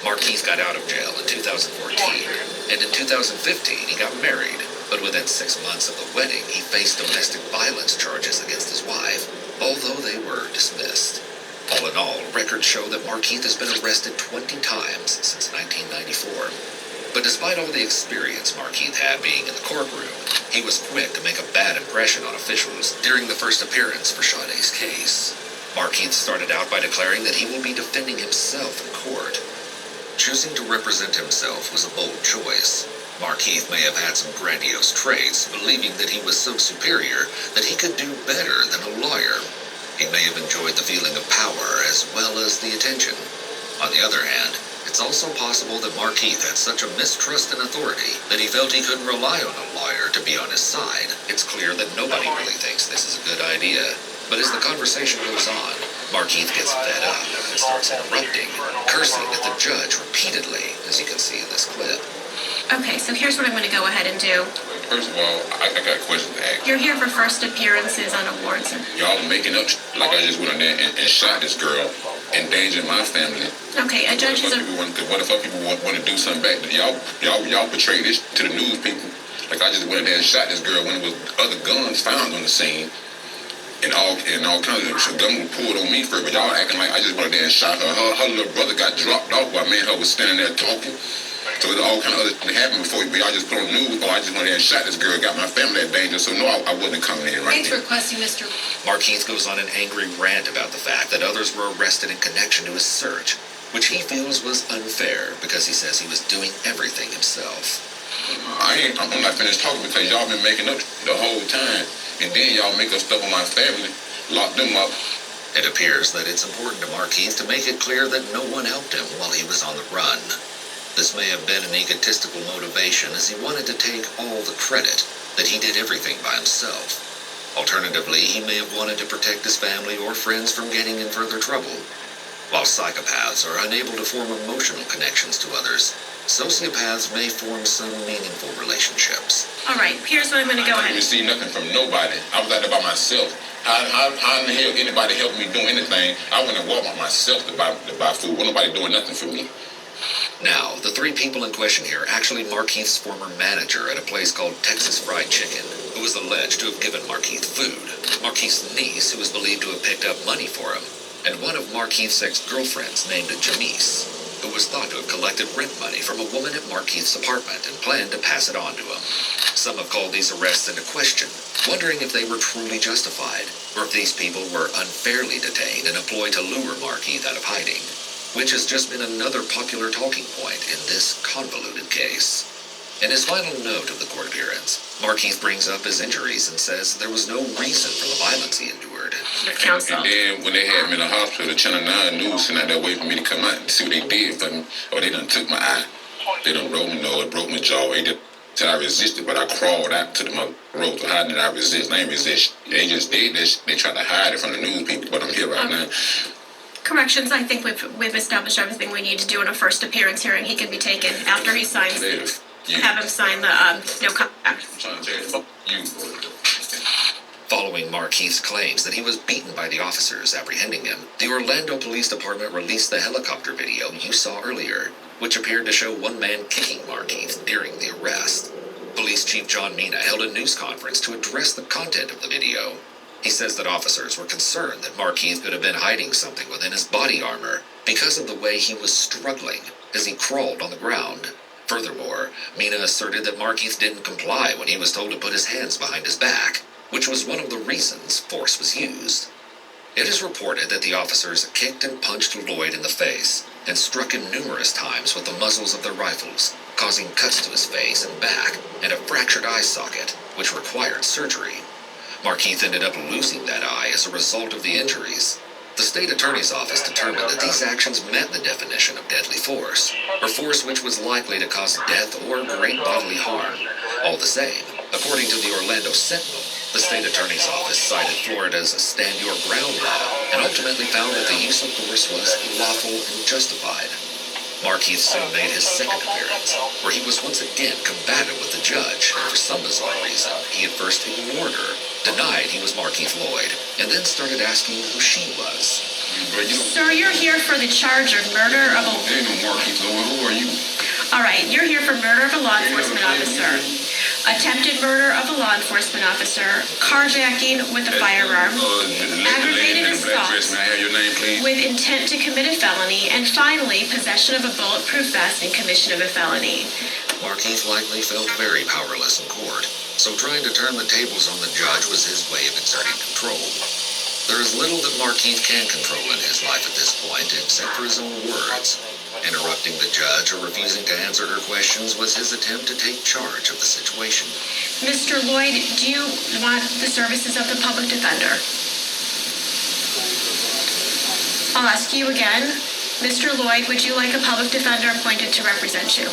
Markeith got out of jail in 2014, and in 2015 he got married, but within 6 months of the wedding, he faced domestic violence charges against his wife, although they were dismissed. All in all, records show that Markeith has been arrested 20 times since 1994. But despite all the experience Markeith had being in the courtroom, he was quick to make a bad impression on officials during the first appearance for Sade's case. Markeith started out by declaring that he will be defending himself in court. Choosing to represent himself was a bold choice. Markeith may have had some grandiose traits, believing that he was so superior that he could do better than a lawyer. He may have enjoyed the feeling of power as well as the attention. On the other hand, it's also possible that Markeith had such a mistrust in authority that he felt he couldn't rely on a lawyer to be on his side. It's clear that nobody really thinks this is a good idea. But as the conversation goes on, Markeith gets fed up and starts interrupting, cursing at the judge repeatedly, as you can see in this clip. Okay, so here's what I'm going to go ahead and do. First of all, I got a question to ask. You're here for first appearances on awards. Y'all making up like I just went in there and shot this girl, endangering my family. Okay, a judge is a... What the fuck people want to do something back? Y'all portray this to the news people. Like I just went in there and shot this girl when there was other guns found on the scene. And all kinds of so gun was pulled on me first, but y'all acting like I just went in there and shot her. Her little brother got dropped off while me and her was standing there talking. So there's all kind of other things happened before y'all just put on the news. I just went in there and shot this girl, got my family in danger. So no, I wasn't coming in right Thanks there. for requesting, Mr. Markeith goes on an angry rant about the fact that others were arrested in connection to his search, which he feels was unfair because he says he was doing everything himself. I'm not finished talking because y'all been making up the whole time. And then y'all make up stuff on my family, lock them up. It appears that it's important to Markeith to make it clear that no one helped him while he was on the run. This may have been an egotistical motivation as he wanted to take all the credit that he did everything by himself. Alternatively, he may have wanted to protect his family or friends from getting in further trouble. While psychopaths are unable to form emotional connections to others, sociopaths may form some meaningful relationships. All right, here's what I'm going to go I ahead didn't and... receive nothing from nobody. I was out there by myself. How in the hell anybody help me do anything? I went and walked by myself to buy food. Wasn't nobody doing nothing for me. Now, the 3 people in question here are actually Markeith's former manager at a place called Texas Fried Chicken, who was alleged to have given Markeith food, Markeith's niece, who was believed to have picked up money for him, and one of Markeith's ex-girlfriends named Jamise, who was thought to have collected rent money from a woman at Markeith's apartment and planned to pass it on to him. Some have called these arrests into question, wondering if they were truly justified, or if these people were unfairly detained and employed to lure Markeith out of hiding. which has just been another popular talking point in this convoluted case. In his final note of the court appearance, Markeith brings up his injuries and says there was no reason for the violence he endured. And then when they had me in the hospital, Channel 9 News sent out that way for me to come out and see what they did for me. Or they done took my eye. They done broke my nose, broke my jaw. They did till I resisted, but I crawled out to the road. So how did I resist? I ain't resist. They just did this. They tried to hide it from the news people, but I'm here right now. Corrections, I think we've established everything we need to do in a first appearance hearing. He can be taken after he signs. Have him sign the no contact. Following Markeith's claims that he was beaten by the officers apprehending him, the Orlando Police Department released the helicopter video you saw earlier, which appeared to show one man kicking Markeith during the arrest. Police Chief John Mina held a news conference to address the content of the video. He says that officers were concerned that Markeith could have been hiding something within his body armor because of the way he was struggling as he crawled on the ground. Furthermore, Mina asserted that Markeith didn't comply when he was told to put his hands behind his back, which was one of the reasons force was used. It is reported that the officers kicked and punched Loyd in the face and struck him numerous times with the muzzles of their rifles, causing cuts to his face and back and a fractured eye socket, which required surgery. Markeith ended up losing that eye as a result of the injuries. The state attorney's office determined that these actions met the definition of deadly force, or force which was likely to cause death or great bodily harm. All the same, according to the Orlando Sentinel, the state attorney's office cited Florida's Stand Your Ground law and ultimately found that the use of force was lawful and justified. Markeith soon made his second appearance, where he was once again combative with the judge, and for some bizarre reason, he at first ignored her, denied he was Markeith Loyd, and then started asking who she was. Sir, you're here for the charge of murder of a... There ain't no Markeith Loyd. Who are you? All right, you're here for murder of a law enforcement officer, attempted murder of a law enforcement officer, carjacking with a firearm, aggravated assault with intent to commit a felony, and finally, possession of a bulletproof vest and commission of a felony. Markeith likely felt very powerless in court, so trying to turn the tables on the judge was his way of exerting control. There is little that Markeith can control in his life at this point, except for his own words. Interrupting the judge or refusing to answer her questions was his attempt to take charge of the situation. Mr. Loyd, do you want the services of the public defender? I'll ask you again. Mr. Loyd, would you like a public defender appointed to represent you?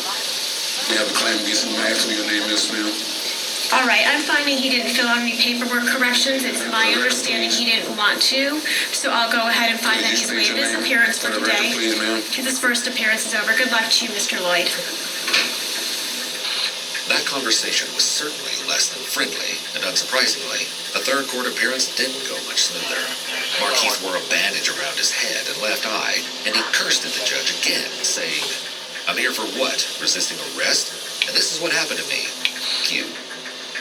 You have a claim against him. Ask me your name, Miss Smith. All right, I'm finding he didn't fill out any paperwork corrections. It's my understanding he didn't want to, so I'll go ahead and find that he's waived his appearance for today. His first appearance is over. Good luck to you, Mr. Loyd. That conversation was certainly less than friendly, and unsurprisingly, the third court appearance didn't go much smoother. Markeith wore a bandage around his head and left eye, and he cursed at the judge again, saying, "I'm here for what? Resisting arrest? And this is what happened to me. Q."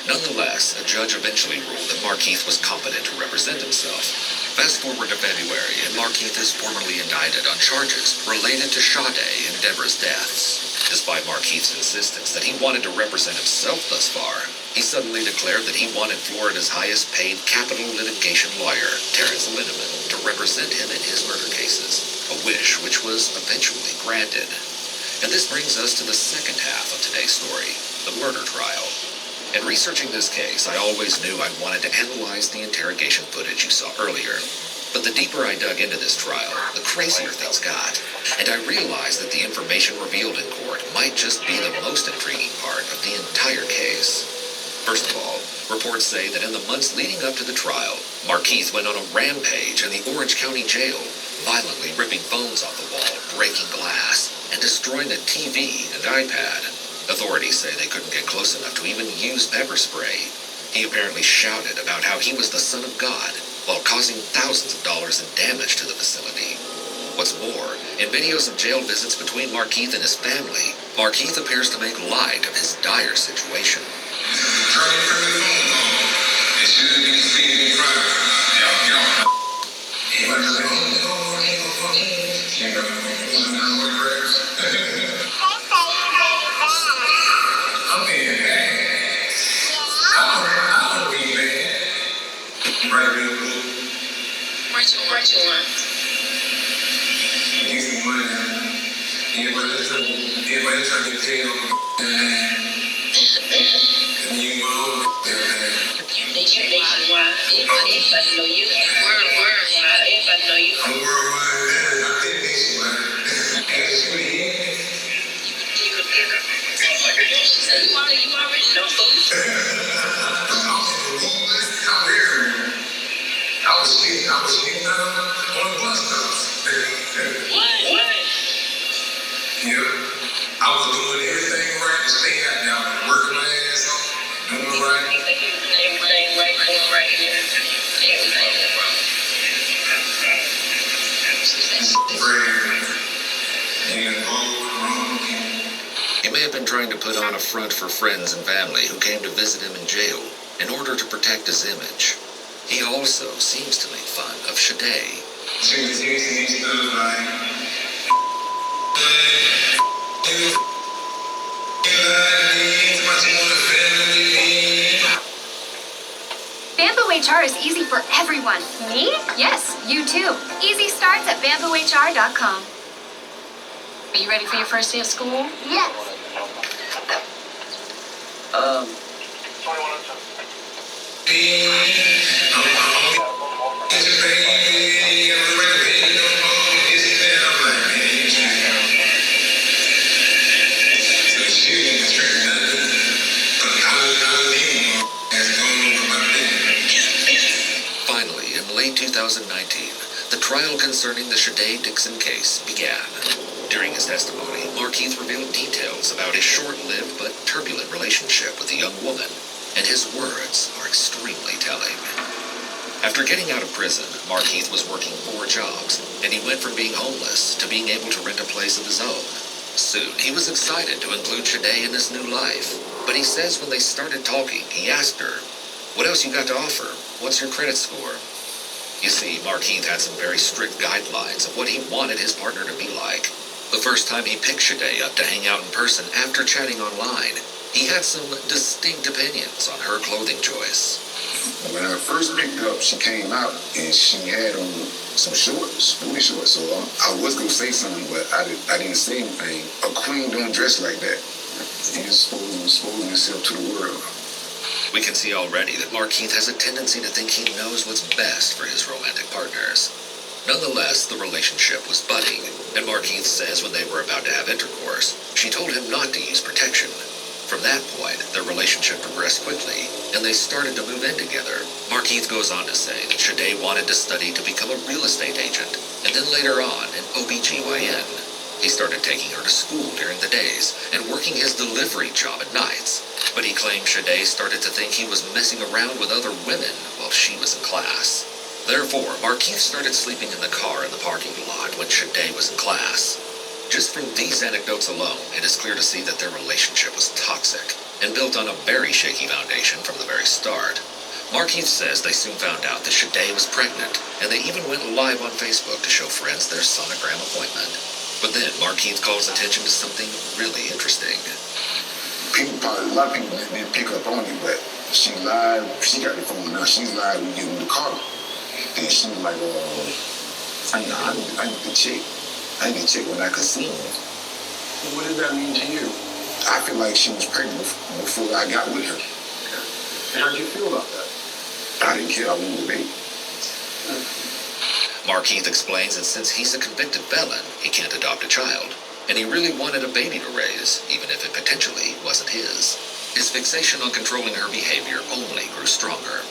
Nonetheless, a judge eventually ruled that Markeith was competent to represent himself. Fast forward to February, and Markeith is formally indicted on charges related to Sade and Deborah's deaths. Despite Markeith's insistence that he wanted to represent himself thus far, he suddenly declared that he wanted Florida's highest-paid capital litigation lawyer, Terrence Linneman, to represent him in his murder cases, a wish which was eventually granted. And this brings us to the second half of today's story, the murder trial. In researching this case, I always knew I wanted to analyze the interrogation footage you saw earlier. But the deeper I dug into this trial, the crazier things got. And I realized that the information revealed in court might just be the most intriguing part of the entire case. First of all, reports say that in the months leading up to the trial, Markeith went on a rampage in the Orange County Jail, violently ripping phones off the wall, breaking glass, and destroying a TV and iPad. Authorities say they couldn't get close enough to even use pepper spray. He apparently shouted about how he was the son of God, while causing thousands of dollars in damage to the facility. What's more, in videos of jail visits between Markeith and his family, Markeith appears to make light of his dire situation. What you want? Give me money. can tell you everybody know you. Everybody know you. I'm worldwide. You already know, folks. I was sleeping on the bus stops. What? Yeah. I was doing everything right to stay out there. I was working my ass off, doing right. Everything right, doing right. Everything He may have been trying to put on a front for friends and family who came to visit him in jail in order to protect his image. He also seems to make fun of Shade. Bamboo HR is easy for everyone. Me? Yes, you too. Easy starts at bamboohr.com. Are you ready for your first day of school? Yes. Finally, in late 2019, the trial concerning the Shade Dixon case began. During his testimony, Markeith revealed details about his short-lived but turbulent relationship with a young woman, and his words are extremely telling. After getting out of prison, Markeith was working 4 jobs, and he went from being homeless to being able to rent a place of his own. Soon, he was excited to include Shade in his new life, but he says when they started talking, he asked her, "What else you got to offer? What's your credit score?" You see, Markeith had some very strict guidelines of what he wanted his partner to be like. The first time he picked Shade up to hang out in person after chatting online, he had some distinct opinions on her clothing choice. When I first picked her up, she came out and she had on some shorts, booty shorts. So I was gonna say something, but I didn't say anything. A queen don't dress like that. He's exposing himself to the world. We can see already that Markeith has a tendency to think he knows what's best for his romantic partners. Nonetheless, the relationship was budding, and Markeith says when they were about to have intercourse, she told him not to use protection. From that point, their relationship progressed quickly, and they started to move in together. Markeith goes on to say that Shade wanted to study to become a real estate agent, and then later on, an OBGYN. He started taking her to school during the days and working his delivery job at nights. But he claimed Shade started to think he was messing around with other women while she was in class. Therefore, Markeith started sleeping in the car in the parking lot when Shade was in class. Just from these anecdotes alone, it is clear to see that their relationship was toxic and built on a very shaky foundation from the very start. Markeith says they soon found out that Shade was pregnant, and they even went live on Facebook to show friends their sonogram appointment. But then Markeith calls attention to something really interesting. A lot of people didn't pick up on it, but she lied. She got the phone now. She's lied when you get in the car. And she was like, I need to check. I need to check when I could see her. What does that mean to you? I feel like she was pregnant before I got with her. And how did you feel about that? I didn't care. I wanted a baby. Markeith explains that since he's a convicted felon, he can't adopt a child, and he really wanted a baby to raise, even if it potentially wasn't his. His fixation on controlling her behavior only grew stronger.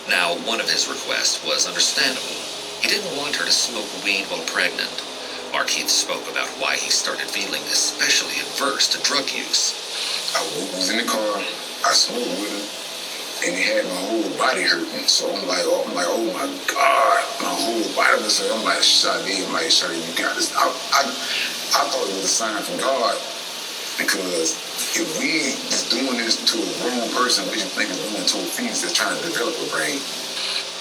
Now, one of his requests was understandable. He didn't want her to smoke weed while pregnant. Markeith spoke about why he started feeling especially adverse to drug use. I was in the car, I smoked with him, and it had my whole body hurting. So I'm like, oh my God, my whole body was hurting. I'm like, Shade, you got this. I thought it was a sign from God, because if we just doing this to a grown person, we should think of doing it to a fetus that's trying to develop a brain.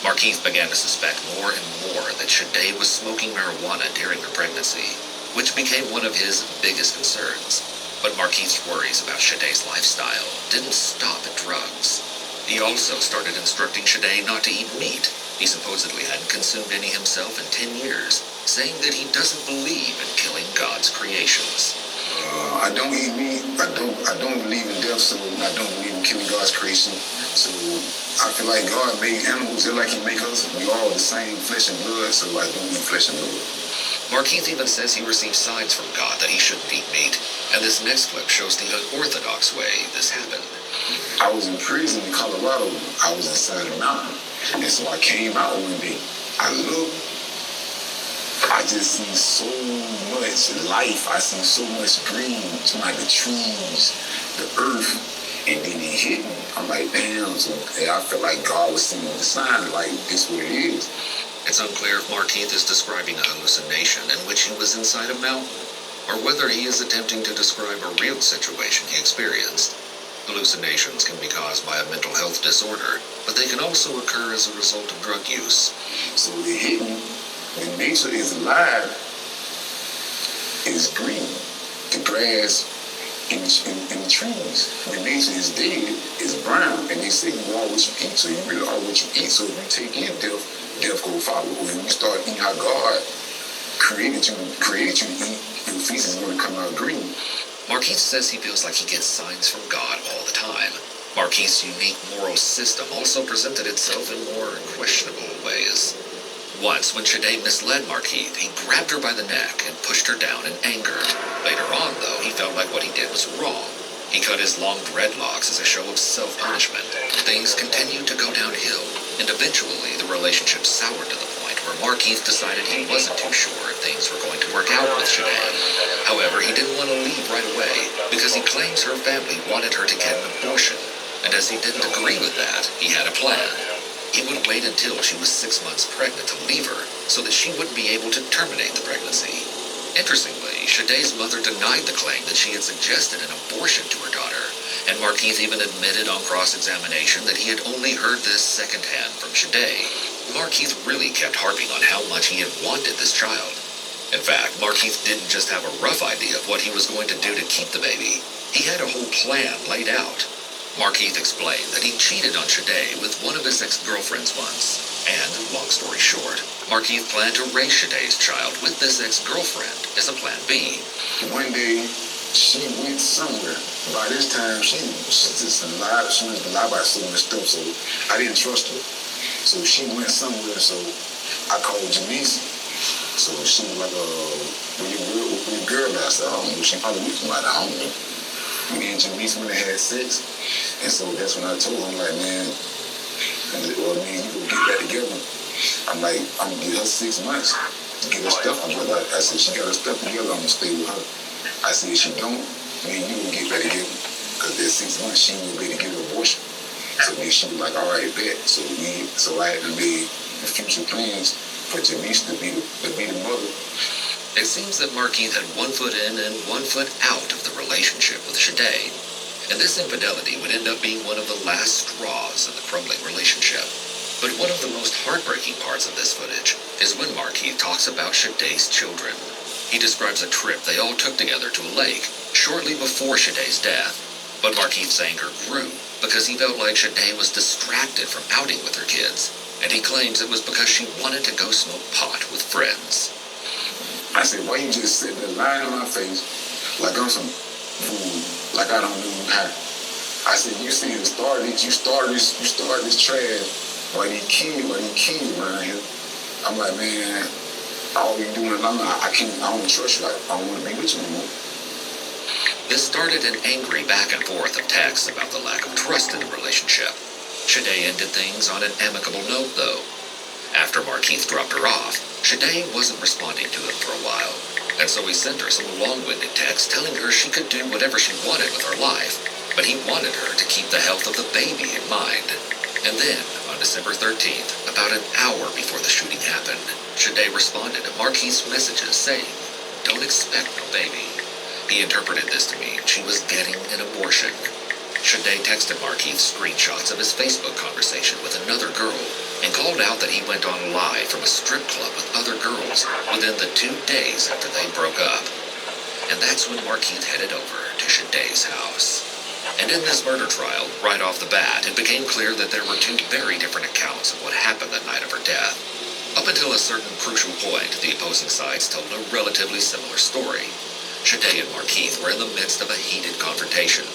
Markeith began to suspect more and more that Shade was smoking marijuana during her pregnancy, which became one of his biggest concerns. But Markeith's worries about Shade's lifestyle didn't stop at drugs. He also started instructing Shade not to eat meat. He supposedly hadn't consumed any himself in 10 years, saying that he doesn't believe in killing God's creations. I don't eat meat. I don't believe in death, so I don't believe in killing God's creation. So I feel like God made animals just like He make us. We all the same flesh and blood, so I don't eat flesh and blood. Markeith even says he received signs from God that he shouldn't eat meat, and this next clip shows the unorthodox way this happened. I was in prison in Colorado. I was inside a mountain, and so I came out one day. I looked. I just see so much life. I see so much green, like the trees, the earth, and then it hit me. I'm like, damn. So I felt like God was sending the sign, like, this what it is. It's unclear if Markeith is describing a hallucination in which he was inside a mountain, or whether he is attempting to describe a real situation he experienced. Hallucinations can be caused by a mental health disorder, but they can also occur as a result of drug use. So it hit me. When nature is alive, it's green. The grass and the trees. When nature is dead, it's brown. And they say you are what you eat, so you really are what you eat. So if you take in death go follow. When you start eating how God created you to eat, your feces is going to come out green. Markeith says he feels like he gets signs from God all the time. Markeith's unique moral system also presented itself in more questionable ways. Once, when Shade misled Markeith, he grabbed her by the neck and pushed her down in anger. Later on, though, he felt like what he did was wrong. He cut his long dreadlocks as a show of self-punishment. Things continued to go downhill, and eventually the relationship soured to the point where Markeith decided he wasn't too sure if things were going to work out with Shade. However, he didn't want to leave right away because he claims her family wanted her to get an abortion, and as he didn't agree with that, he had a plan. He would wait until she was 6 months pregnant to leave her so that she wouldn't be able to terminate the pregnancy. Interestingly, Shade's mother denied the claim that she had suggested an abortion to her daughter, and Markeith even admitted on cross-examination that he had only heard this secondhand from Shade. Markeith really kept harping on how much he had wanted this child. In fact, Markeith didn't just have a rough idea of what he was going to do to keep the baby. He had a whole plan laid out. Markeith explained that he cheated on Shade with one of his ex-girlfriends once. And, long story short, Markeith planned to raise Shade's child with this ex-girlfriend as a plan B. One day, she went somewhere. By this time, she just lied. She was lied about so much stuff, so I didn't trust her. So she went somewhere, so I called Janice. So she was like, where your girl last? I don't know. She probably went from out of home. Me and Janice went and had sex. And so that's when I told her, I'm like, man, well, man, you gonna get that together. I'm like, I'm gonna get her 6 months to get her stuff together. I said, she got her stuff together, I'm gonna stay with her. I said, if she don't, man, you gonna get that together. Because that 6 months, she ain't gonna be able to get an abortion. So then she was like, all right, bet. So I had to make the future plans for Janice to be the mother. It seems that Markeith had 1 foot in and 1 foot out of the relationship with Shade. And this infidelity would end up being one of the last straws in the crumbling relationship. But one of the most heartbreaking parts of this footage is when Markeith talks about Shade's children. He describes a trip they all took together to a lake shortly before Shade's death. But Markeith's anger grew because he felt like Shade was distracted from outing with her kids, and he claims it was because she wanted to go smoke pot with friends. I said, why you just sitting there lying in my face like I'm some fool, like I don't know how. I said, you see, you started this trash. Why you kids around here? I'm like, man, all you doing, I don't trust you. I don't want to be with you anymore. This started an angry back and forth of texts about the lack of trust in the relationship. Shade ended things on an amicable note, though. After Markeith dropped her off, Shade wasn't responding to him for a while, and so he sent her some long-winded texts telling her she could do whatever she wanted with her life, but he wanted her to keep the health of the baby in mind. And then, on December 13th, about an hour before the shooting happened, Shade responded to Markeith's messages saying, "Don't expect no baby." He interpreted this to mean she was getting an abortion. Shade texted Markeith screenshots of his Facebook conversation with another girl and called out that he went on live from a strip club with other girls within the 2 days after they broke up. And that's when Markeith headed over to Shade's house. And in this murder trial, right off the bat, it became clear that there were 2 very different accounts of what happened that night of her death. Up until a certain crucial point, the opposing sides told a relatively similar story. Shade and Markeith were in the midst of a heated confrontation,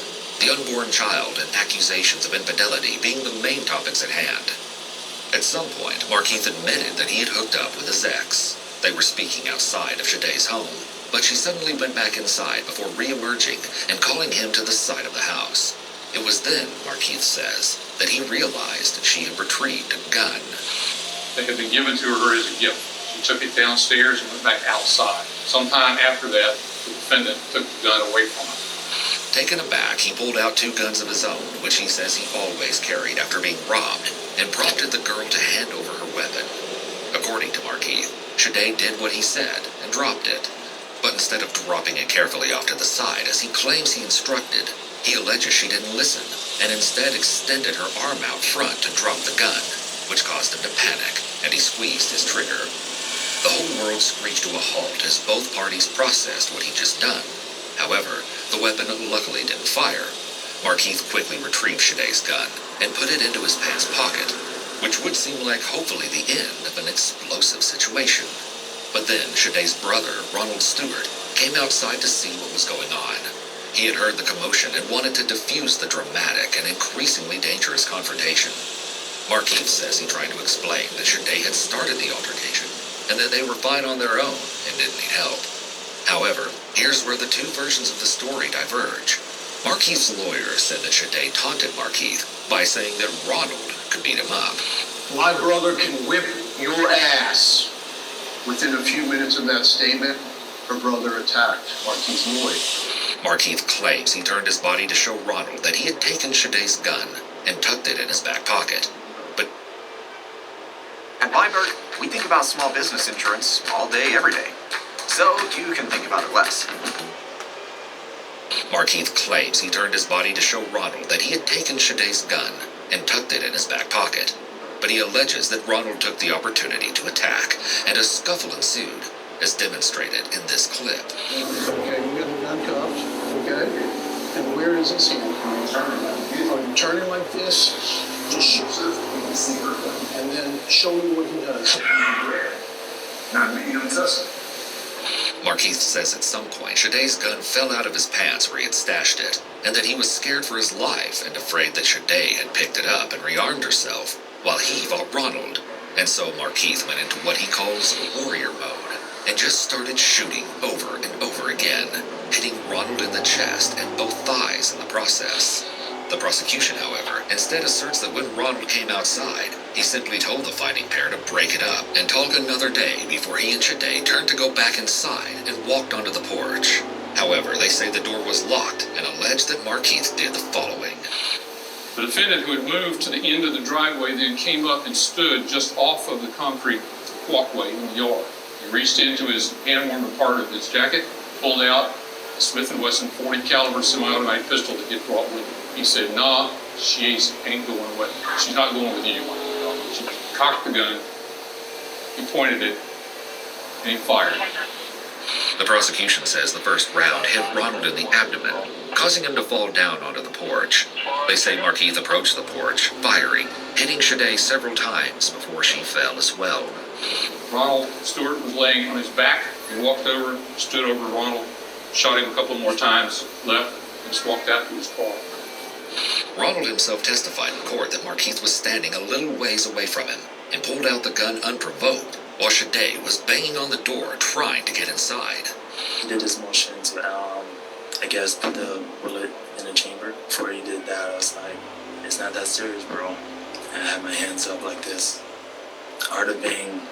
the unborn child and accusations of infidelity being the main topics at hand. At some point, Markeith admitted that he had hooked up with his ex. They were speaking outside of Shade's home, but she suddenly went back inside before re-emerging and calling him to the side of the house. It was then, Markeith says, that he realized she had retrieved a gun. They had been given to her as a gift. She took it downstairs and went back outside. Sometime after that, the defendant took the gun away from him. Taken aback, he pulled out 2 guns of his own, which he says he always carried after being robbed, and prompted the girl to hand over her weapon. According to Markeith, Shade did what he said and dropped it. But instead of dropping it carefully off to the side, as he claims he instructed, he alleges she didn't listen, and instead extended her arm out front to drop the gun, which caused him to panic, and he squeezed his trigger. The whole world screeched to a halt as both parties processed what he'd just done. However, the weapon luckily didn't fire. Markeith quickly retrieved Shade's gun and put it into his pants pocket, which would seem like hopefully the end of an explosive situation. But then Shade's brother, Ronald Stewart, came outside to see what was going on. He had heard the commotion and wanted to defuse the dramatic and increasingly dangerous confrontation. Markeith says he tried to explain that Shade had started the altercation and that they were fine on their own and didn't need help. However, here's where the 2 versions of the story diverge. Markeith's lawyer said that Shade taunted Markeith by saying that Ronald could beat him up. My brother can whip your ass. Within a few minutes of that statement, her brother attacked Markeith Loyd. Markeith claims he turned his body to show Ronald that he had taken Shade's gun and tucked it in his back pocket. But at Weinberg, we think about small business insurance all day, every day. So you can think about it less. Markeith claims he turned his body to show Ronald that he had taken Shade's gun and tucked it in his back pocket. But he alleges that Ronald took the opportunity to attack, and a scuffle ensued, as demonstrated in this clip. Okay, you got the gun cuffed, okay? And where is his hand? Oh, you turn it like this, just shoot it, and then show me what he does. Not me, you don't touch it. Markeith says at some point Shade's gun fell out of his pants where he had stashed it, and that he was scared for his life and afraid that Shade had picked it up and rearmed herself, while he fought Ronald. And so Markeith went into what he calls warrior mode, and just started shooting over and over again, hitting Ronald in the chest and both thighs in the process. The prosecution, however, instead asserts that when Ronald came outside, he simply told the fighting pair to break it up and talk another day before he and Shade turned to go back inside and walked onto the porch. However, they say the door was locked and allege that Markeith did the following. The defendant, who had moved to the end of the driveway, then came up and stood just off of the concrete walkway in the yard. He reached into his hand-warmer part of his jacket, pulled out a Smith & Wesson .40 caliber semi-automatic pistol that he had brought with him. He said, "Nah, she ain't going away. She's not going with you." She cocked the gun, he pointed it, and he fired. The prosecution says the first round hit Ronald in the abdomen, causing him to fall down onto the porch. They say Markeith approached the porch, firing, hitting Shade several times before she fell as well. Ronald Stewart was laying on his back. He walked over, stood over Ronald, shot him a couple more times, left, and just walked out to his car. Ronald himself testified in court that Markeith was standing a little ways away from him and pulled out the gun unprovoked, while Shade was banging on the door trying to get inside. He did his motion to, I guess, put the bullet in the chamber. Before he did that, I was like, it's not that serious, bro. And I had my hands up like this. Hard to bang.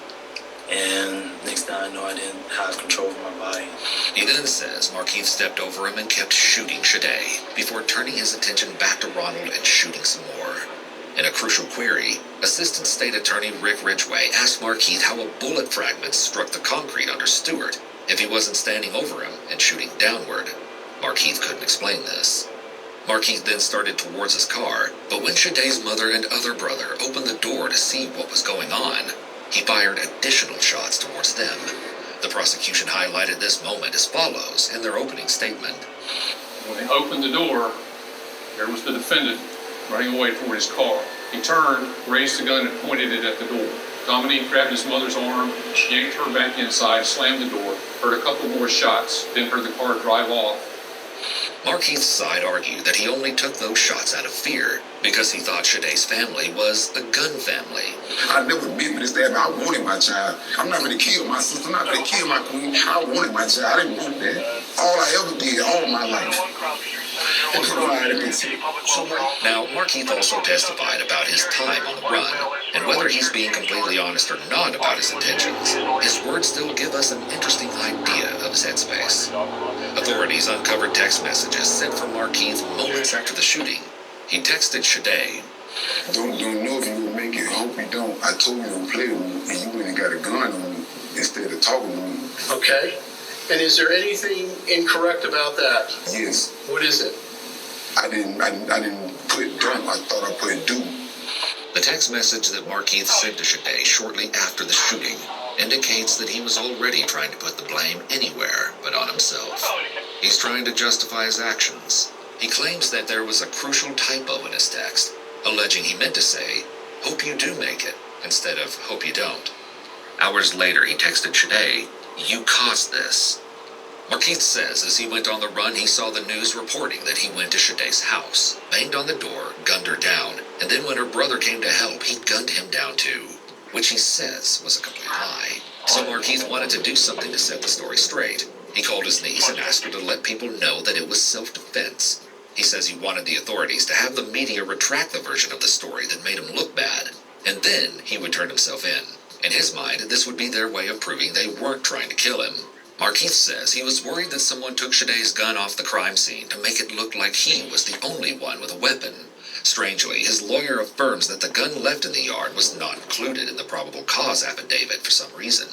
And next thing I know, I didn't have control over my body. He then says Markeith stepped over him and kept shooting Shade, before turning his attention back to Ronald and shooting some more. In a crucial query, Assistant State Attorney Rick Ridgway asked Markeith how a bullet fragment struck the concrete under Stewart if he wasn't standing over him and shooting downward. Markeith couldn't explain this. Markeith then started towards his car, but when Shade's mother and other brother opened the door to see what was going on, he fired additional shots towards them. The prosecution highlighted this moment as follows in their opening statement. When they opened the door, there was the defendant running away toward his car. He turned, raised the gun, and pointed it at the door. Dominique grabbed his mother's arm, yanked her back inside, slammed the door, heard a couple more shots, then heard the car drive off. Markeith's side argued that he only took those shots out of fear because he thought Shaday's family was a gun family. I never been with this dad, but I wanted my child. I'm not going to kill my sister. I'm not going to kill my queen. I wanted my child. I didn't want that. All I ever did all my life. Now, Markeith also testified about his time on the run, and whether he's being completely honest or not about his intentions, his words still give us an interesting idea of his headspace. Authorities uncovered text messages sent from Markeith moments after the shooting. He texted Shaday, Don't know if you will make it. I hope you don't. I told you to play with me, and you went and got a gun on me instead of talking to me. Okay. And is there anything incorrect about that? Yes. What is it? I didn't put dumb. I thought I put do. The text message that Markeith sent to Shaday shortly after the shooting indicates that he was already trying to put the blame anywhere but on himself. He's trying to justify his actions. He claims that there was a crucial typo in his text, alleging he meant to say, "Hope you do make it," instead of "Hope you don't." Hours later, he texted Shaday, "You caused this." Markeith says as he went on the run, he saw the news reporting that he went to Shaday's house, banged on the door, gunned her down, and then when her brother came to help, he gunned him down too, which he says was a complete lie. So Markeith wanted to do something to set the story straight. He called his niece and asked her to let people know that it was self-defense. He says he wanted the authorities to have the media retract the version of the story that made him look bad, and then he would turn himself in. In his mind, this would be their way of proving they weren't trying to kill him. Markeith says he was worried that someone took Shaday's gun off the crime scene to make it look like he was the only one with a weapon. Strangely, his lawyer affirms that the gun left in the yard was not included in the probable cause affidavit for some reason.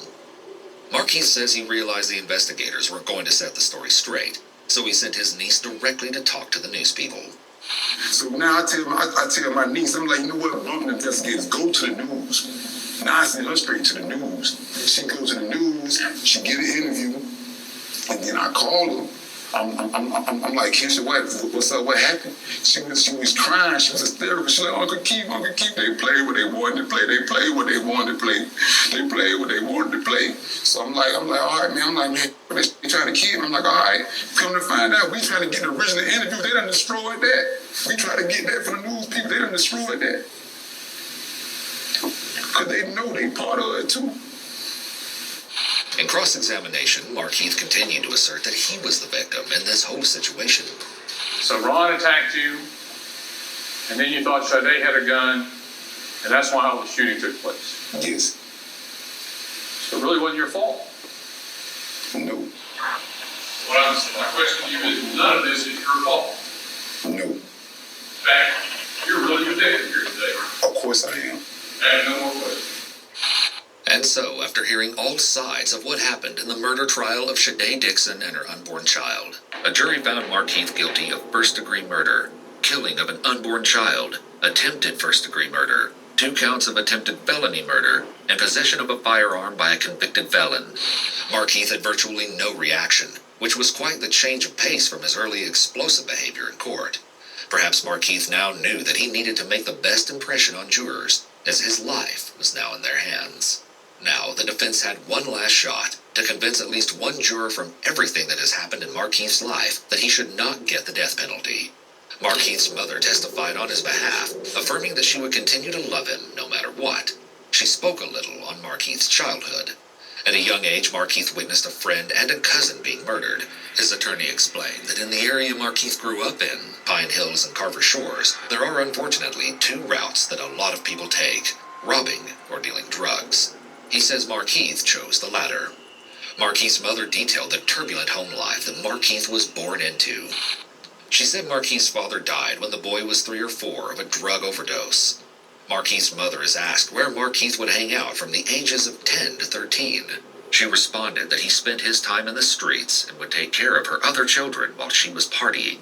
Markeith says he realized the investigators were going to set the story straight, so he sent his niece directly to talk to the news people. So now I tell my niece, I'm like, you know what, Brooklyn investigators, go to the news. Now I send her straight to the news. She goes to the news, she get an interview, and then I call her. I'm like, Keisha, what's up? What happened? She was crying. She was hysterical. She's like, Uncle Keith, they played what they wanted to play. They played what they wanted to play. They played what they wanted to play. So I'm like, all right, man. I'm like, man, they trying to kill me. I'm like, all right. Come to find out, we trying to get the original interview. They done destroyed that. We try to get that from the news people. They done destroyed that. Because they know they part of it too. In cross-examination, Markeith continued to assert that he was the victim in this whole situation. So Ron attacked you, and then you thought Shaday had a gun, and that's why all the shooting took place. Yes. So it really wasn't your fault. No. My question to you is, none of this is your fault. No. In fact, you're really the victim here today, right? Of course I am. I have no more questions. And so, after hearing all sides of what happened in the murder trial of Shaday Dixon and her unborn child, a jury found Markeith guilty of first-degree murder, killing of an unborn child, attempted first-degree murder, 2 counts of attempted felony murder, and possession of a firearm by a convicted felon. Markeith had virtually no reaction, which was quite the change of pace from his early explosive behavior in court. Perhaps Markeith now knew that he needed to make the best impression on jurors, as his life was now in their hands. Now, the defense had one last shot to convince at least one juror from everything that has happened in Markeith's life that he should not get the death penalty. Markeith's mother testified on his behalf, affirming that she would continue to love him no matter what. She spoke a little on Markeith's childhood. At a young age, Markeith witnessed a friend and a cousin being murdered. His attorney explained that in the area Markeith grew up in, Pine Hills and Carver Shores, there are unfortunately 2 routes that a lot of people take, robbing or dealing drugs. He says Markeith chose the latter. Markeith's mother detailed the turbulent home life that Markeith was born into. She said Markeith's father died when the boy was 3 or 4 of a drug overdose. Markeith's mother is asked where Markeith would hang out from the ages of 10 to 13. She responded that he spent his time in the streets and would take care of her other children while she was partying.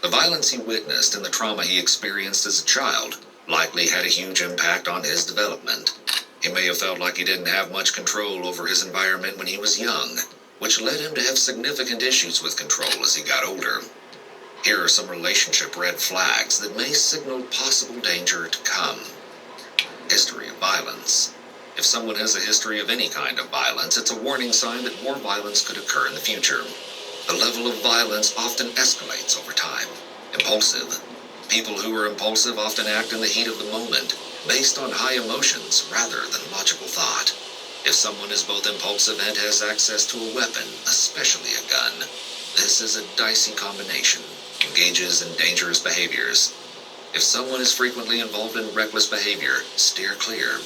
The violence he witnessed and the trauma he experienced as a child likely had a huge impact on his development. He may have felt like he didn't have much control over his environment when he was young, which led him to have significant issues with control as he got older. Here are some relationship red flags that may signal possible danger to come. History of violence. If someone has a history of any kind of violence, it's a warning sign that more violence could occur in the future. The level of violence often escalates over time. Impulsive. People who are impulsive often act in the heat of the moment, based on high emotions rather than logical thought. If someone is both impulsive and has access to a weapon, especially a gun, this is a dicey combination, engages in dangerous behaviors. If someone is frequently involved in reckless behavior, steer clear.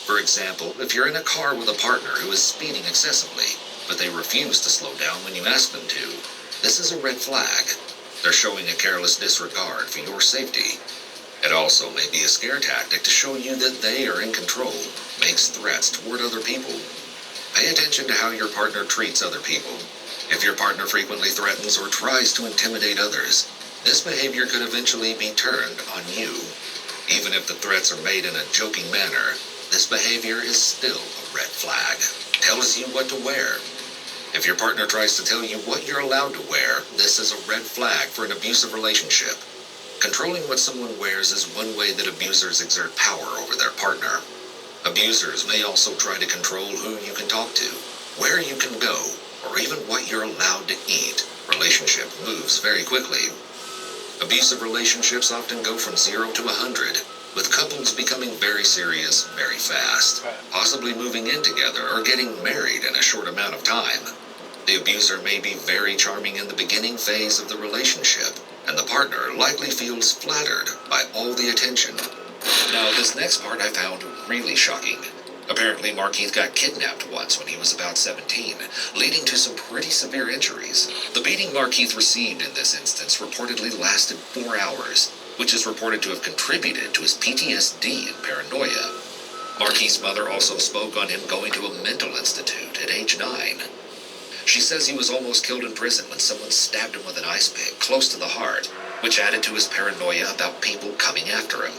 For example, if you're in a car with a partner who is speeding excessively, but they refuse to slow down when you ask them to, this is a red flag. They're showing a careless disregard for your safety. It also may be a scare tactic to show you that they are in control, makes threats toward other people. Pay attention to how your partner treats other people. If your partner frequently threatens or tries to intimidate others, this behavior could eventually be turned on you. Even if the threats are made in a joking manner, this behavior is still a red flag. Tells you what to wear. If your partner tries to tell you what you're allowed to wear, this is a red flag for an abusive relationship. Controlling what someone wears is one way that abusers exert power over their partner. Abusers may also try to control who you can talk to, where you can go, or even what you're allowed to eat. Relationship moves very quickly. Abusive relationships often go from 0 to 100, with couples becoming very serious very fast, possibly moving in together or getting married in a short amount of time. The abuser may be very charming in the beginning phase of the relationship, and the partner likely feels flattered by all the attention. Now, this next part I found really shocking. Apparently, Markeith got kidnapped once when he was about 17, leading to some pretty severe injuries. The beating Markeith received in this instance reportedly lasted 4 hours, which is reported to have contributed to his PTSD and paranoia. Markeith's mother also spoke on him going to a mental institute at age 9. She says he was almost killed in prison when someone stabbed him with an ice pick close to the heart, which added to his paranoia about people coming after him.